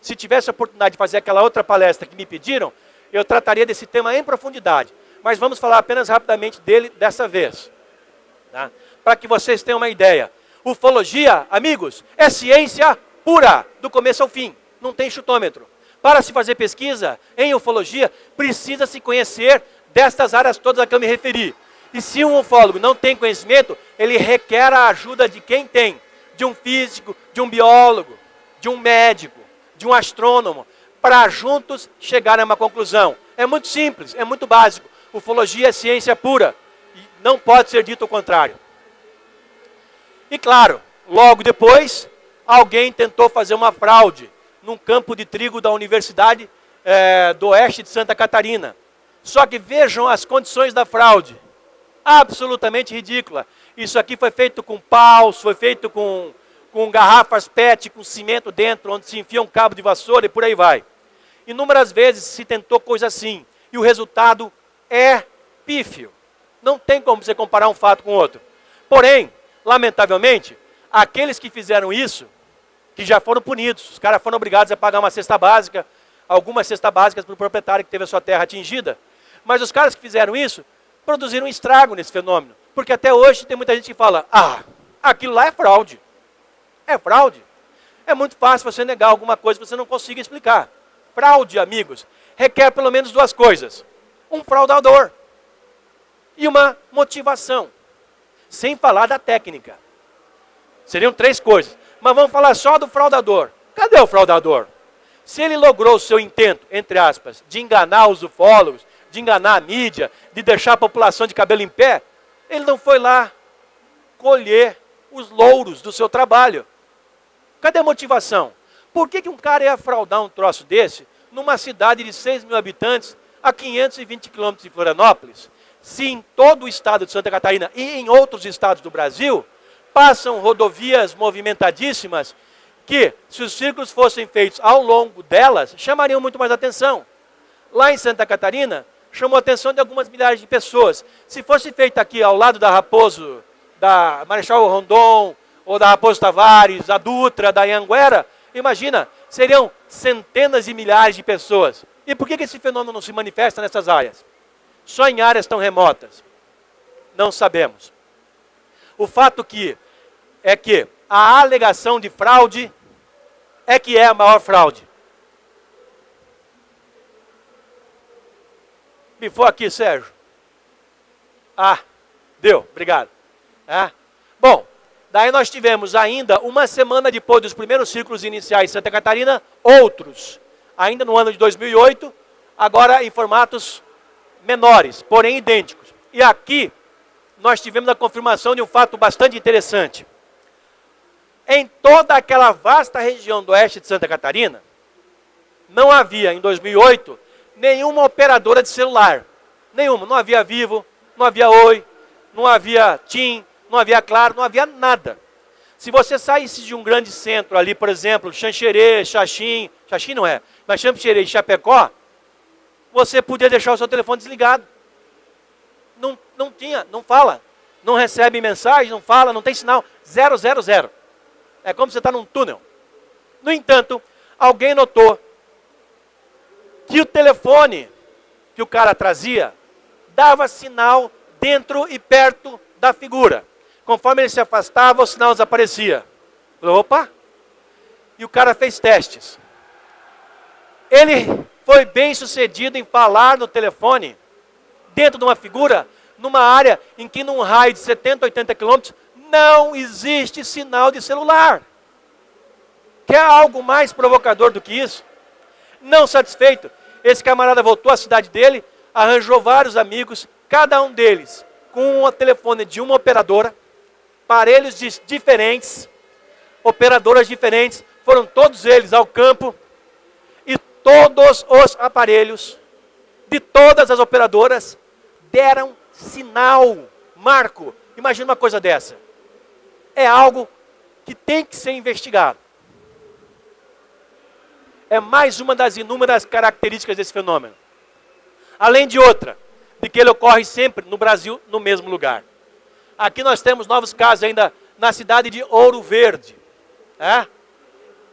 se tivesse a oportunidade de fazer aquela outra palestra que me pediram, eu trataria desse tema em profundidade. Mas vamos falar apenas rapidamente dele dessa vez. Tá? Para que vocês tenham uma ideia. Ufologia, amigos, é ciência pura, do começo ao fim. Não tem chutômetro. Para se fazer pesquisa em ufologia, precisa se conhecer destas áreas todas a que eu me referi. E se um ufólogo não tem conhecimento, ele requer a ajuda de quem tem. De um físico, de um biólogo, de um médico, de um astrônomo, para juntos chegar a uma conclusão. É muito simples, é muito básico. Ufologia é ciência pura. E não pode ser dito o contrário. E claro, logo depois, alguém tentou fazer uma fraude num campo de trigo da Universidade do Oeste de Santa Catarina. Só que vejam as condições da fraude. Absolutamente ridícula. Isso aqui foi feito com paus, foi feito com garrafas PET, com cimento dentro, onde se enfia um cabo de vassoura e por aí vai. Inúmeras vezes se tentou coisa assim. E o resultado é pífio. Não tem como você comparar um fato com outro. Porém, lamentavelmente, aqueles que fizeram isso, que já foram punidos, os caras foram obrigados a pagar uma cesta básica, algumas cestas básicas para o proprietário que teve a sua terra atingida, mas os caras que fizeram isso, produziram um estrago nesse fenômeno, porque até hoje tem muita gente que fala, aquilo lá é fraude. É fraude. É muito fácil você negar alguma coisa que você não consiga explicar. Fraude, amigos, requer pelo menos 2 coisas. Um fraudador e uma motivação. Sem falar da técnica. Seriam 3 coisas. Mas vamos falar só do fraudador. Cadê o fraudador? Se ele logrou o seu intento, entre aspas, de enganar os ufólogos, de enganar a mídia, de deixar a população de cabelo em pé, ele não foi lá colher os louros do seu trabalho. Cadê a motivação? Por que um cara ia fraudar um troço desse numa cidade de 6 mil habitantes a 520 quilômetros de Florianópolis? Se em todo o estado de Santa Catarina e em outros estados do Brasil passam rodovias movimentadíssimas que, se os círculos fossem feitos ao longo delas, chamariam muito mais atenção. Lá em Santa Catarina, chamou a atenção de algumas milhares de pessoas. Se fosse feito aqui ao lado da Raposo, da Marechal Rondon, ou da Raposo Tavares, da Dutra, da Anhanguera, imagina, seriam centenas de milhares de pessoas. E por que esse fenômeno não se manifesta nessas áreas? Só em áreas tão remotas? Não sabemos. O fato é que a alegação de fraude é que é a maior fraude. Bifou aqui, Sérgio. Ah, deu, obrigado. Bom, daí nós tivemos ainda, uma semana depois dos primeiros círculos iniciais em Santa Catarina, outros, ainda no ano de 2008, agora em formatos menores, porém idênticos. E aqui nós tivemos a confirmação de um fato bastante interessante. Em toda aquela vasta região do oeste de Santa Catarina, não havia, em 2008, nenhuma operadora de celular. Nenhuma. Não havia Vivo, não havia Oi, não havia TIM, não havia Claro, não havia nada. Se você saísse de um grande centro ali, por exemplo, Xanxerê, Xaxim não é, mas Xanxerê e Chapecó, você podia deixar o seu telefone desligado. Não tinha, não fala. Não recebe mensagem, não fala, não tem sinal. 000. É como você está num túnel. No entanto, alguém notou que o telefone que o cara trazia dava sinal dentro e perto da figura. Conforme ele se afastava, o sinal desaparecia. Falou, opa! E o cara fez testes. Ele foi bem sucedido em falar no telefone, dentro de uma figura, numa área em que num raio de 70, 80 quilômetros, não existe sinal de celular. Quer algo mais provocador do que isso? Não satisfeito, esse camarada voltou à cidade dele, arranjou vários amigos, cada um deles com um telefone de uma operadora, aparelhos diferentes, operadoras diferentes, foram todos eles ao campo, e todos os aparelhos de todas as operadoras deram sinal. Marco, imagina uma coisa dessa. É algo que tem que ser investigado. É mais uma das inúmeras características desse fenômeno. Além de outra, de que ele ocorre sempre no Brasil, no mesmo lugar. Aqui nós temos novos casos ainda na cidade de Ouro Verde,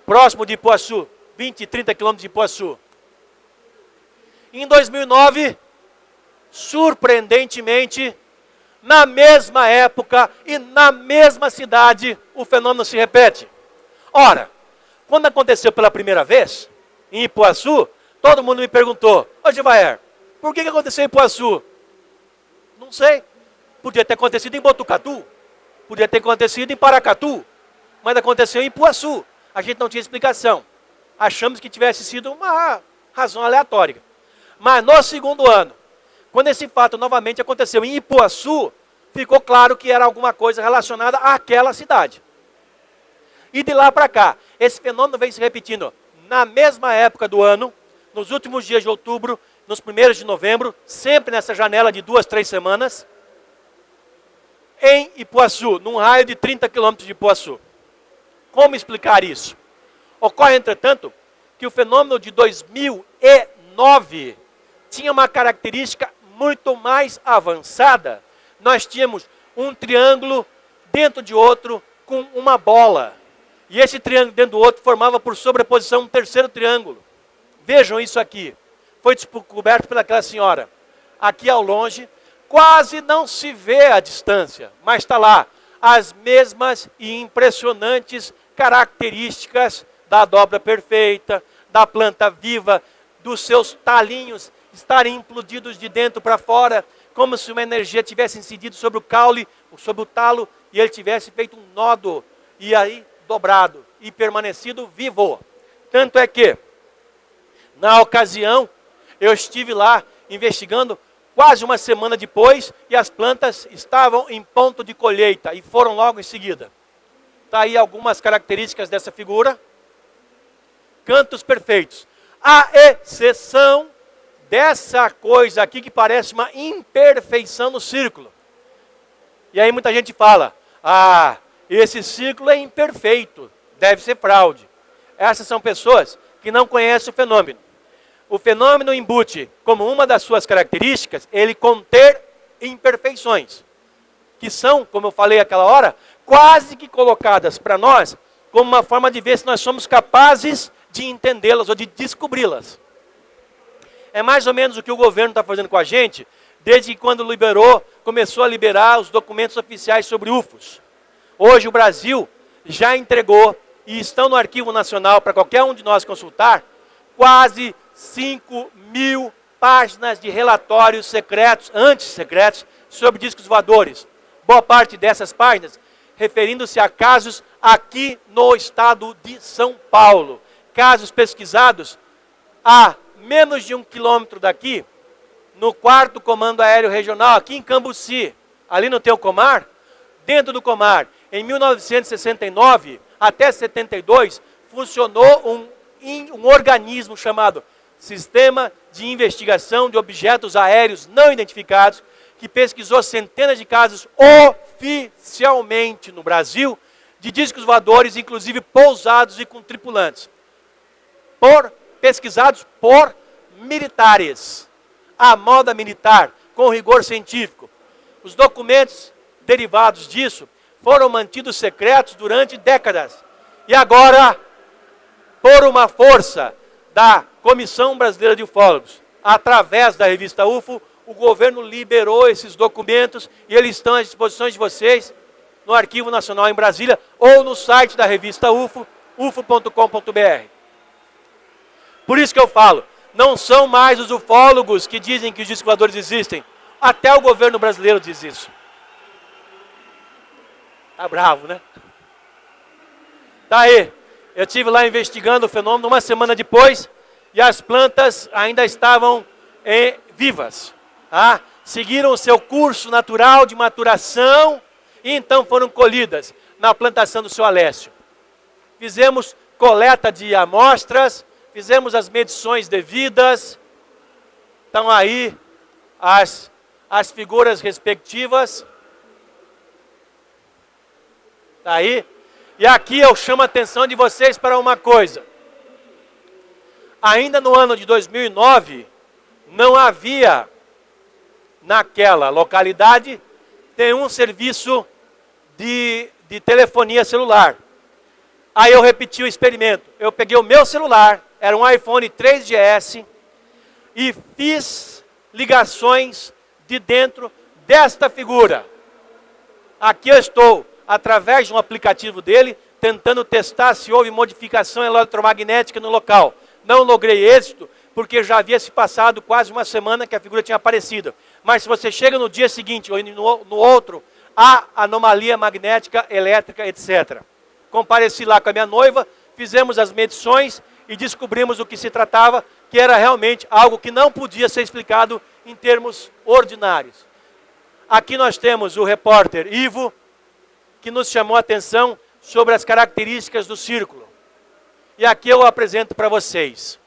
próximo de Ipuaçu, 20, 30 quilômetros de Ipuaçu. Em 2009, surpreendentemente, na mesma época e na mesma cidade, o fenômeno se repete. Ora, quando aconteceu pela primeira vez, em Ipuaçu, todo mundo me perguntou, ô Givaer, por que aconteceu em Ipuaçu? Não sei. Podia ter acontecido em Botucatu, podia ter acontecido em Paracatu, mas aconteceu em Ipuaçu. A gente não tinha explicação. Achamos que tivesse sido uma razão aleatória. Mas no segundo ano, quando esse fato novamente aconteceu em Ipuaçu, ficou claro que era alguma coisa relacionada àquela cidade. E de lá para cá, esse fenômeno vem se repetindo na mesma época do ano, nos últimos dias de outubro, nos primeiros de novembro, sempre nessa janela de 2, 3 semanas, em Ipuaçu, num raio de 30 quilômetros de Ipuaçu. Como explicar isso? Ocorre, entretanto, que o fenômeno de 2009 tinha uma característica muito mais avançada. Nós tínhamos um triângulo dentro de outro com uma bola. E esse triângulo dentro do outro formava por sobreposição um terceiro triângulo. Vejam isso aqui. Foi descoberto pelaquela senhora. Aqui ao longe, quase não se vê a distância, mas está lá. As mesmas e impressionantes características da dobra perfeita, da planta viva, dos seus talinhos estarem implodidos de dentro para fora, como se uma energia tivesse incidido sobre o caule, sobre o talo, e ele tivesse feito um nódo, e aí dobrado, e permanecido vivo. Tanto é que, na ocasião, eu estive lá investigando quase uma semana depois, e as plantas estavam em ponto de colheita, e foram logo em seguida. Está aí algumas características dessa figura. Cantos perfeitos. A exceção dessa coisa aqui que parece uma imperfeição no círculo. E aí muita gente fala, esse círculo é imperfeito. deve ser fraude. Essas são pessoas que não conhecem o fenômeno. O fenômeno embute como uma das suas características ele conter imperfeições, que são, como eu falei aquela hora, quase que colocadas para nós como uma forma de ver se nós somos capazes de entendê-las ou de descobri-las. É mais ou menos o que o governo está fazendo com a gente, desde que quando começou a liberar os documentos oficiais sobre UFOs. Hoje o Brasil já entregou, e estão no Arquivo Nacional para qualquer um de nós consultar, quase 5.000 páginas de relatórios secretos, antissecretos, sobre discos voadores. Boa parte dessas páginas referindo-se a casos aqui no estado de São Paulo. Casos pesquisados a menos de 1 quilômetro daqui, no 4º Comando Aéreo Regional, aqui em Cambuci. Ali no teu Comar, dentro do Comar, em 1969 até 72, funcionou um organismo chamado Sistema de Investigação de Objetos Aéreos Não Identificados, que pesquisou centenas de casos oficialmente no Brasil, de discos voadores, inclusive pousados e com tripulantes. Pesquisados por militares, à moda militar, com rigor científico. Os documentos derivados disso foram mantidos secretos durante décadas. E agora, por uma força da Comissão Brasileira de Ufólogos, através da revista UFO, o governo liberou esses documentos e eles estão à disposição de vocês no Arquivo Nacional em Brasília ou no site da revista UFO, ufo.com.br. Por isso que eu falo, não são mais os ufólogos que dizem que os discos voadores existem. Até o governo brasileiro diz isso. Tá bravo, né? Tá aí. Eu estive lá investigando o fenômeno uma semana depois e as plantas ainda estavam vivas. Tá? Seguiram o seu curso natural de maturação e então foram colhidas na plantação do seu Alessio. Fizemos coleta de amostras, fizemos as medições devidas. Estão aí as figuras respectivas. Está aí. E aqui eu chamo a atenção de vocês para uma coisa. Ainda no ano de 2009, não havia naquela localidade nenhum serviço de telefonia celular. Aí eu repeti o experimento. Eu peguei o meu celular, era um iPhone 3GS, e fiz ligações de dentro desta figura. Aqui eu estou, através de um aplicativo dele, tentando testar se houve modificação eletromagnética no local. Não logrei êxito, porque já havia se passado quase uma semana que a figura tinha aparecido. Mas se você chega no dia seguinte ou no outro, há anomalia magnética, elétrica, etc. Compareci lá com a minha noiva, fizemos as medições e descobrimos o que se tratava, que era realmente algo que não podia ser explicado em termos ordinários. Aqui nós temos o repórter Ivo, que nos chamou a atenção sobre as características do círculo. E aqui eu apresento para vocês.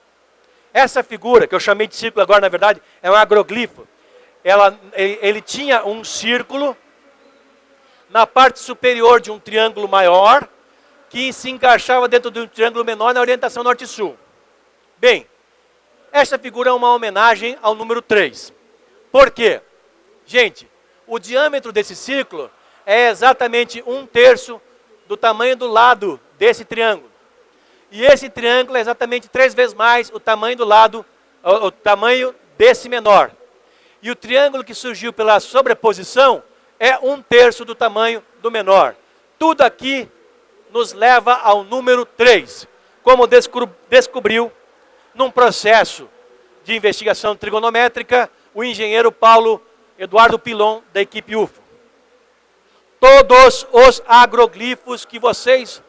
Essa figura, que eu chamei de círculo agora, na verdade, é um agroglifo. Ele tinha um círculo na parte superior de um triângulo maior, que se encaixava dentro de um triângulo menor na orientação norte-sul. Bem, essa figura é uma homenagem ao número 3. Por quê? Gente, o diâmetro desse círculo é exatamente 1/3 do tamanho do lado desse triângulo. E esse triângulo é exatamente 3 vezes mais o tamanho do lado, o tamanho desse menor. E o triângulo que surgiu pela sobreposição é 1/3 do tamanho do menor. Tudo aqui nos leva ao número 3, como descobriu num processo de investigação trigonométrica o engenheiro Paulo Eduardo Pilon, da equipe UFO. Todos os agroglifos que vocês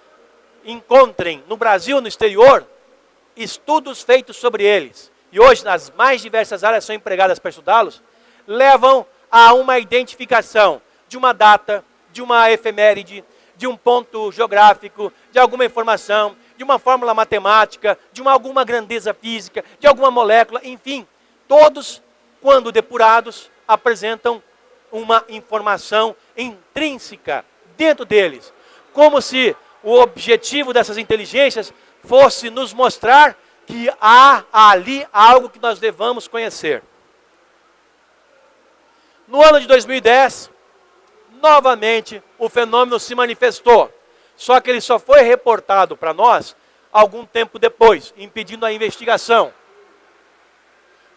encontrem no Brasil, no exterior, estudos feitos sobre eles, e hoje nas mais diversas áreas são empregadas para estudá-los, levam a uma identificação de uma data, de uma efeméride, de um ponto geográfico, de alguma informação, de uma fórmula matemática, de alguma grandeza física, de alguma molécula, enfim, todos, quando depurados, apresentam uma informação intrínseca dentro deles, como se o objetivo dessas inteligências fosse nos mostrar que há ali algo que nós devamos conhecer. No ano de 2010, novamente o fenômeno se manifestou. Só que ele só foi reportado para nós algum tempo depois, impedindo a investigação.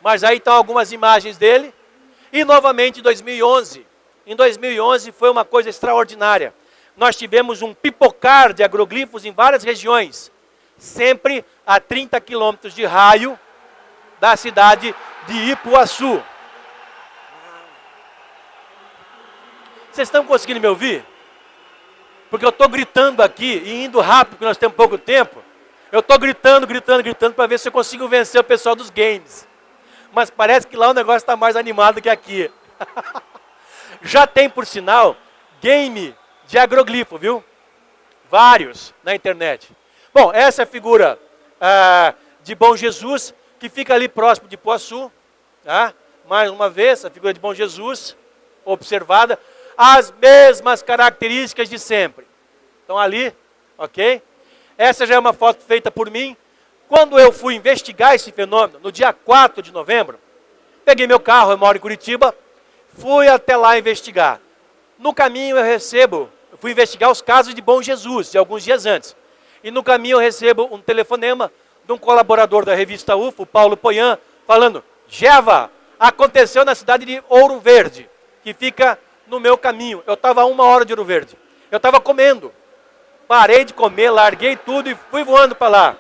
Mas aí estão algumas imagens dele. E novamente em 2011. Em 2011 foi uma coisa extraordinária. Nós tivemos um pipocar de agroglifos em várias regiões. Sempre a 30 quilômetros de raio da cidade de Ipuaçu. Vocês estão conseguindo me ouvir? Porque eu estou gritando aqui e indo rápido, porque nós temos pouco tempo. Eu estou gritando para ver se eu consigo vencer o pessoal dos games. Mas parece que lá o negócio está mais animado que aqui. Já tem, por sinal, game de agroglifo, viu? Vários na internet. Bom, essa é a figura de Bom Jesus, que fica ali próximo de Ipuaçu. Tá? Mais uma vez, a figura de Bom Jesus, observada. As mesmas características de sempre. Então ali, ok? Essa já é uma foto feita por mim. Quando eu fui investigar esse fenômeno, no dia 4 de novembro, peguei meu carro, eu moro em Curitiba, fui até lá investigar. No caminho eu fui investigar os casos de Bom Jesus, de alguns dias antes. E no caminho eu recebo um telefonema de um colaborador da revista UFO, Paulo Poian, falando: Geva, aconteceu na cidade de Ouro Verde, que fica no meu caminho. Eu estava a 1 hora de Ouro Verde. Eu estava comendo. Parei de comer, larguei tudo e fui voando para lá.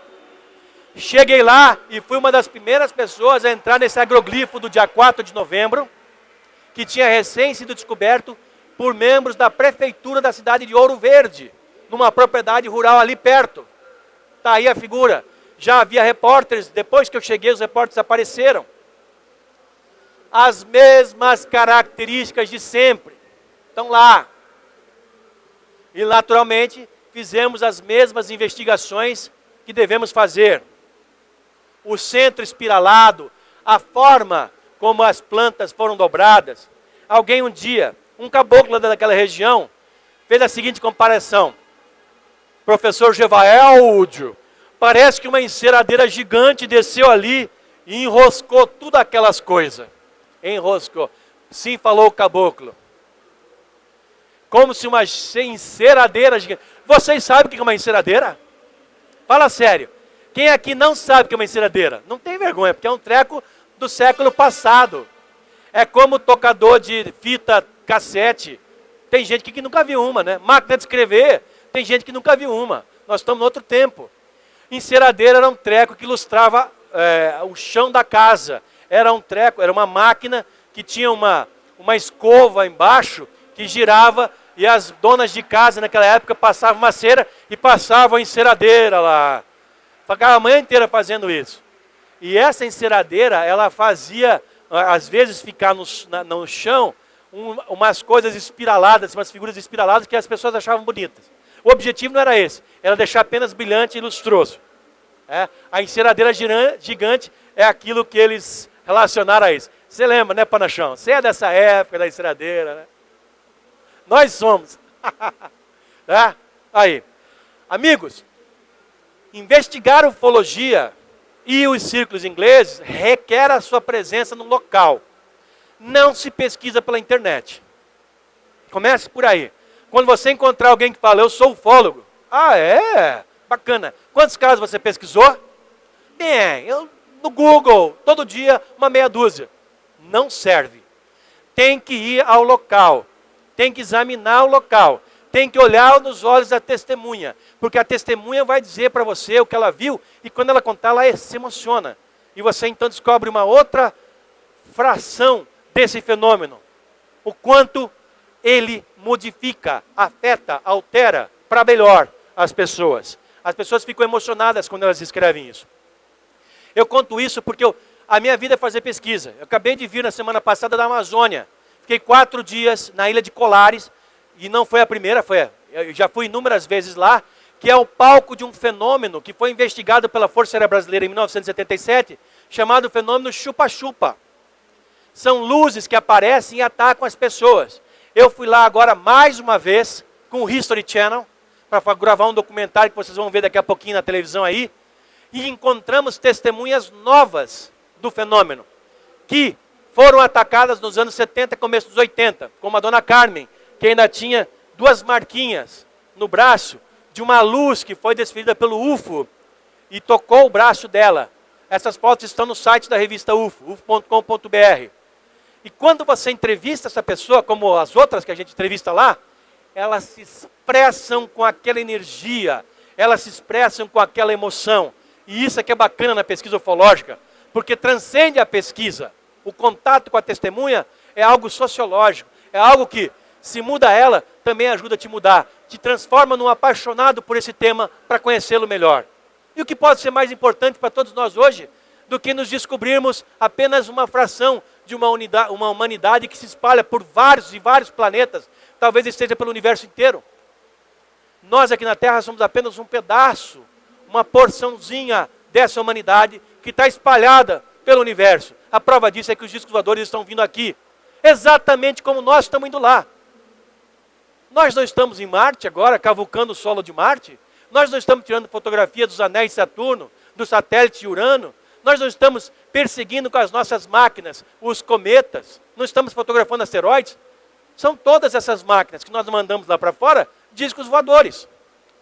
Cheguei lá e fui uma das primeiras pessoas a entrar nesse agroglifo do dia 4 de novembro, que tinha recém sido descoberto por membros da prefeitura da cidade de Ouro Verde, numa propriedade rural ali perto. Está aí a figura. Já havia repórteres, depois que eu cheguei os repórteres apareceram. As mesmas características de sempre estão lá. E naturalmente fizemos as mesmas investigações que devemos fazer. O centro espiralado, a forma como as plantas foram dobradas. Alguém um dia, um caboclo daquela região, fez a seguinte comparação: professor Gevaeldio, parece que uma enceradeira gigante desceu ali e enroscou tudo aquelas coisas. Enroscou. Sim, falou o caboclo. Como se uma enceradeira gigante. Vocês sabem o que é uma enceradeira? Fala sério. Quem aqui não sabe o que é uma enceradeira? Não tem vergonha, porque é um treco do século passado. É como tocador de fita cassete. Tem gente que nunca viu uma, né? Máquina de escrever, tem gente que nunca viu uma. Nós estamos em outro tempo. Enceradeira era um treco que ilustrava o chão da casa. Era um treco, era uma máquina que tinha uma escova embaixo que girava e as donas de casa naquela época passavam uma cera e passavam a enceradeira lá. Ficava a manhã inteira fazendo isso. E essa enceradeira, ela fazia, às vezes, ficar no chão umas coisas espiraladas, umas figuras espiraladas que as pessoas achavam bonitas. O objetivo não era esse, era deixar apenas brilhante e lustroso. A enceradeira gigante é aquilo que eles relacionaram a isso. Você lembra, né, Panachão? Você é dessa época da enceradeira, né? Nós somos. Aí. Amigos, investigar ufologia e os círculos ingleses requer a sua presença no local. Não se pesquisa pela internet. Comece por aí. Quando você encontrar alguém que fala, eu sou ufólogo. Ah, é? Bacana. Quantos casos você pesquisou? Bem, no Google, todo dia, uma meia dúzia. Não serve. Tem que ir ao local. Tem que examinar o local. Tem que olhar nos olhos da testemunha. Porque a testemunha vai dizer para você o que ela viu. E quando ela contar, ela se emociona. E você então descobre uma outra fração desse fenômeno. O quanto ele modifica, afeta, altera para melhor as pessoas. As pessoas ficam emocionadas quando elas escrevem isso. Eu conto isso porque a minha vida é fazer pesquisa. Eu acabei de vir na semana passada da Amazônia. Fiquei 4 dias na ilha de Colares, e não foi a primeira, eu já fui inúmeras vezes lá, que é o palco de um fenômeno que foi investigado pela Força Aérea Brasileira em 1977, chamado fenômeno chupa-chupa. São luzes que aparecem e atacam as pessoas. Eu fui lá agora mais uma vez com o History Channel, para gravar um documentário que vocês vão ver daqui a pouquinho na televisão aí, e encontramos testemunhas novas do fenômeno, que foram atacadas nos anos 70 e começo dos 80, como a dona Carmen, que ainda tinha 2 marquinhas no braço de uma luz que foi desferida pelo UFO e tocou o braço dela. Essas fotos estão no site da revista UFO, ufo.com.br. E quando você entrevista essa pessoa, como as outras que a gente entrevista lá, elas se expressam com aquela energia, elas se expressam com aquela emoção. E isso é que é bacana na pesquisa ufológica, porque transcende a pesquisa. O contato com a testemunha é algo sociológico, é algo que, se muda ela, também ajuda a te mudar, te transforma num apaixonado por esse tema para conhecê-lo melhor. E o que pode ser mais importante para todos nós hoje do que nos descobrirmos apenas uma fração de uma humanidade que se espalha por vários e vários planetas, talvez esteja pelo universo inteiro. Nós aqui na Terra somos apenas um pedaço, uma porçãozinha dessa humanidade que está espalhada pelo universo. A prova disso é que os discos voadores estão vindo aqui, exatamente como nós estamos indo lá. Nós não estamos em Marte agora, cavucando o solo de Marte. Nós não estamos tirando fotografia dos anéis de Saturno, do satélite de Urano. Nós não estamos perseguindo com as nossas máquinas os cometas. Não estamos fotografando asteroides. São todas essas máquinas que nós mandamos lá para fora, discos voadores.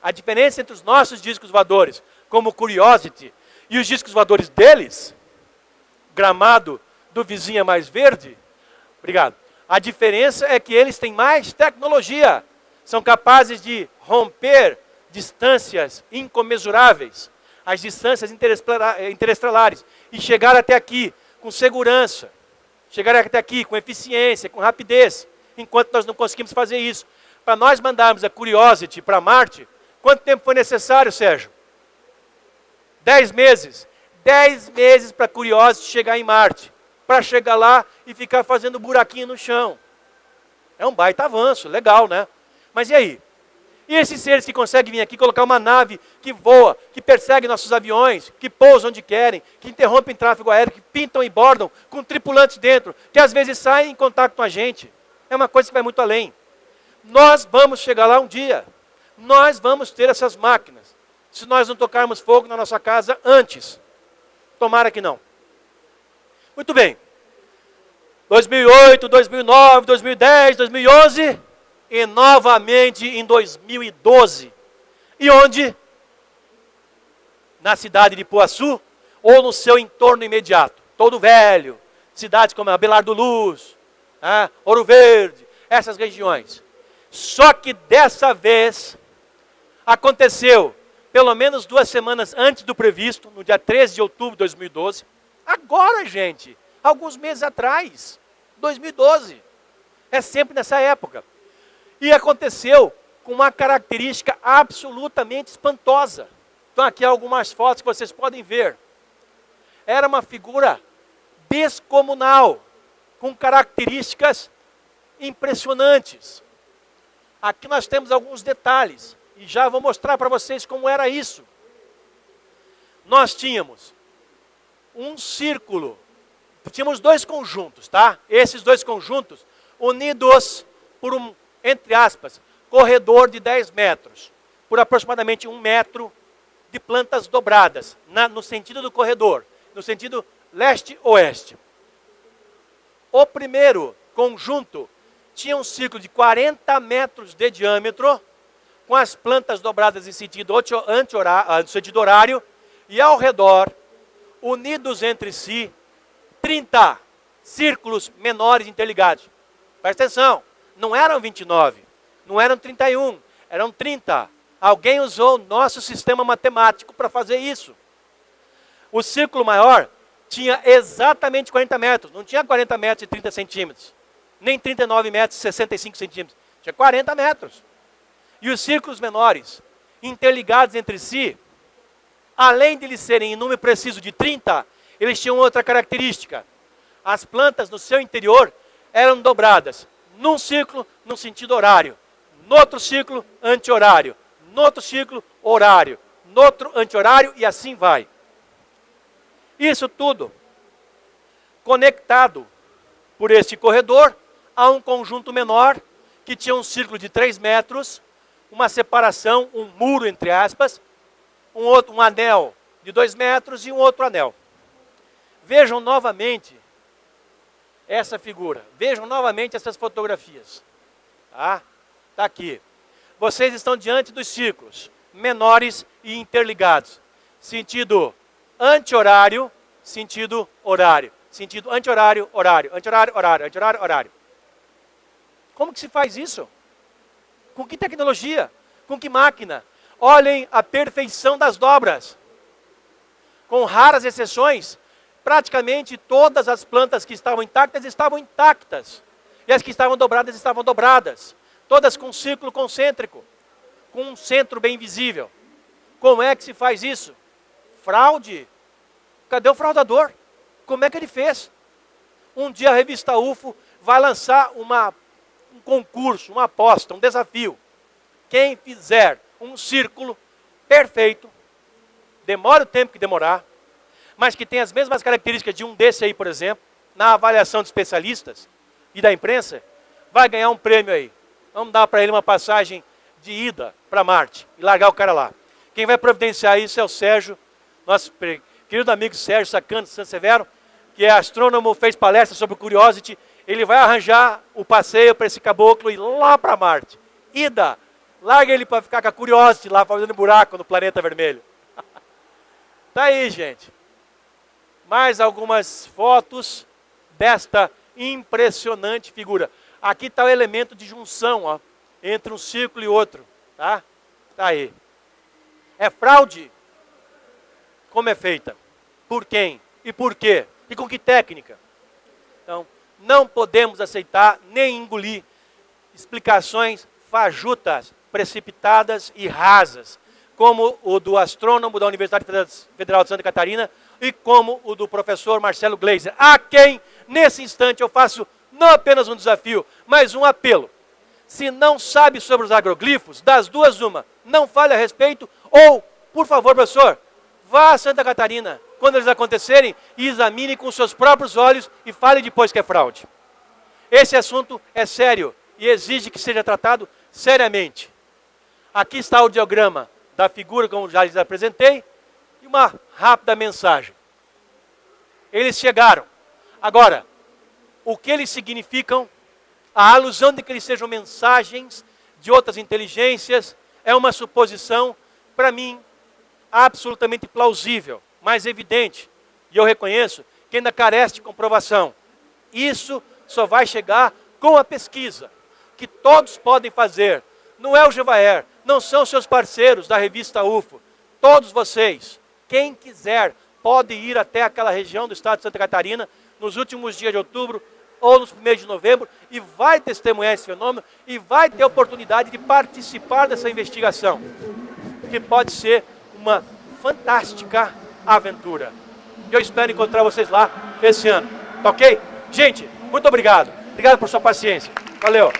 A diferença entre os nossos discos voadores, como o Curiosity, e os discos voadores deles, gramado do vizinho é mais verde, obrigado. A diferença é que eles têm mais tecnologia. São capazes de romper distâncias incomensuráveis, as distâncias interestelares, e chegar até aqui com segurança, chegar até aqui com eficiência, com rapidez, enquanto nós não conseguimos fazer isso. Para nós mandarmos a Curiosity para Marte, quanto tempo foi necessário, Sérgio? 10 meses. 10 meses para a Curiosity chegar em Marte, para chegar lá e ficar fazendo buraquinho no chão. É um baita avanço, legal, né? Mas e aí? E esses seres que conseguem vir aqui, colocar uma nave que voa, que persegue nossos aviões, que pousam onde querem, que interrompem tráfego aéreo, que pintam e bordam com tripulantes dentro, que às vezes saem em contato com a gente. É uma coisa que vai muito além. Nós vamos chegar lá um dia. Nós vamos ter essas máquinas. Se nós não tocarmos fogo na nossa casa antes. Tomara que não. Muito bem. 2008, 2009, 2010, 2011 e novamente em 2012. E onde? Na cidade de Ipuaçu ou no seu entorno imediato. Todo Velho, cidades como Abelardo Luz, Ouro Verde, essas regiões. Só que dessa vez aconteceu, pelo menos 2 semanas antes do previsto, no dia 13 de outubro de 2012. Agora, gente, alguns meses atrás, 2012. É sempre nessa época. E aconteceu com uma característica absolutamente espantosa. Então aqui algumas fotos que vocês podem ver. Era uma figura descomunal, com características impressionantes. Aqui nós temos alguns detalhes, e já vou mostrar para vocês como era isso. Nós tínhamos um círculo, tínhamos 2 conjuntos, tá? Esses 2 conjuntos unidos por um, entre aspas, corredor de 10 metros, por aproximadamente 1 metro de plantas dobradas, no sentido do corredor, no sentido leste-oeste. O primeiro conjunto tinha um círculo de 40 metros de diâmetro, com as plantas dobradas em sentido horário, e ao redor, unidos entre si, 30 círculos menores interligados. Presta atenção, não eram 29, não eram 31, eram 30. Alguém usou o nosso sistema matemático para fazer isso. O círculo maior tinha exatamente 40 metros, não tinha 40 metros e 30 centímetros, nem 39 metros e 65 centímetros, tinha 40 metros. E os círculos menores, interligados entre si, além de eles serem em número preciso de 30, eles tinham outra característica. As plantas no seu interior eram dobradas, num círculo, no sentido horário, no outro círculo, anti-horário, no outro círculo, horário, no outro, anti-horário, e assim vai. Isso tudo conectado por este corredor a um conjunto menor, que tinha um círculo de 3 metros, uma separação, um muro, entre aspas, um anel de 2 metros e um outro anel. Vejam novamente essa figura. Vejam novamente essas fotografias. Tá? Tá aqui. Vocês estão diante dos círculos, menores e interligados. Sentido anti-horário, sentido horário. Sentido anti-horário, horário. Anti-horário, horário. Anti-horário, horário. Como que se faz isso? Com que tecnologia? Com que máquina? Olhem a perfeição das dobras. Com raras exceções, praticamente todas as plantas que estavam intactas. E as que estavam dobradas. Todas com círculo concêntrico, com um centro bem visível. Como é que se faz isso? Fraude. Cadê o fraudador? Como é que ele fez? Um dia a revista UFO vai lançar um concurso, uma aposta, um desafio. Quem fizer um círculo perfeito, demora o tempo que demorar, mas que tem as mesmas características de um desse aí, por exemplo, na avaliação de especialistas e da imprensa, vai ganhar um prêmio aí. Vamos dar para ele uma passagem de ida para Marte e largar o cara lá. Quem vai providenciar isso é o Sérgio, nosso querido amigo Sérgio Sacano de San Severo, que é astrônomo, fez palestra sobre o Curiosity. Ele vai arranjar o passeio para esse caboclo ir lá para Marte. Ida, larga ele para ficar com a Curiosity lá, fazendo buraco no planeta vermelho. Tá aí, gente. Mais algumas fotos desta impressionante figura. Aqui está o elemento de junção, ó, entre um círculo e outro. Tá? Tá aí. É fraude? Como é feita? Por quem? E por quê? E com que técnica? Então, não podemos aceitar nem engolir explicações fajutas, precipitadas e rasas, como o do astrônomo da Universidade Federal de Santa Catarina e como o do professor Marcelo Gleiser, a quem, nesse instante, eu faço não apenas um desafio, mas um apelo. Se não sabe sobre os agroglifos, das duas uma, não fale a respeito, ou, por favor, professor, vá a Santa Catarina, quando eles acontecerem, e examine com seus próprios olhos e fale depois que é fraude. Esse assunto é sério e exige que seja tratado seriamente. Aqui está o diagrama da figura, como já lhes apresentei, e uma rápida mensagem. Eles chegaram. Agora, o que eles significam, a alusão de que eles sejam mensagens de outras inteligências, é uma suposição, para mim, absolutamente plausível, mas evidente, e eu reconheço que ainda carece de comprovação. Isso só vai chegar com a pesquisa, que todos podem fazer. Não é o Gevaer, não são seus parceiros da revista UFO. Todos vocês, quem quiser, pode ir até aquela região do estado de Santa Catarina, nos últimos dias de outubro ou nos primeiros de novembro, e vai testemunhar esse fenômeno, e vai ter a oportunidade de participar dessa investigação, que pode ser uma fantástica aventura. Eu espero encontrar vocês lá esse ano. Tá ok? Gente, muito obrigado. Obrigado por sua paciência. Valeu.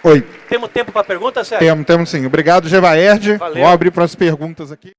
Oi. Temos tempo para perguntas, Sérgio? Temos sim. Obrigado, Gevaerd. Valeu. Vou abrir para as perguntas aqui.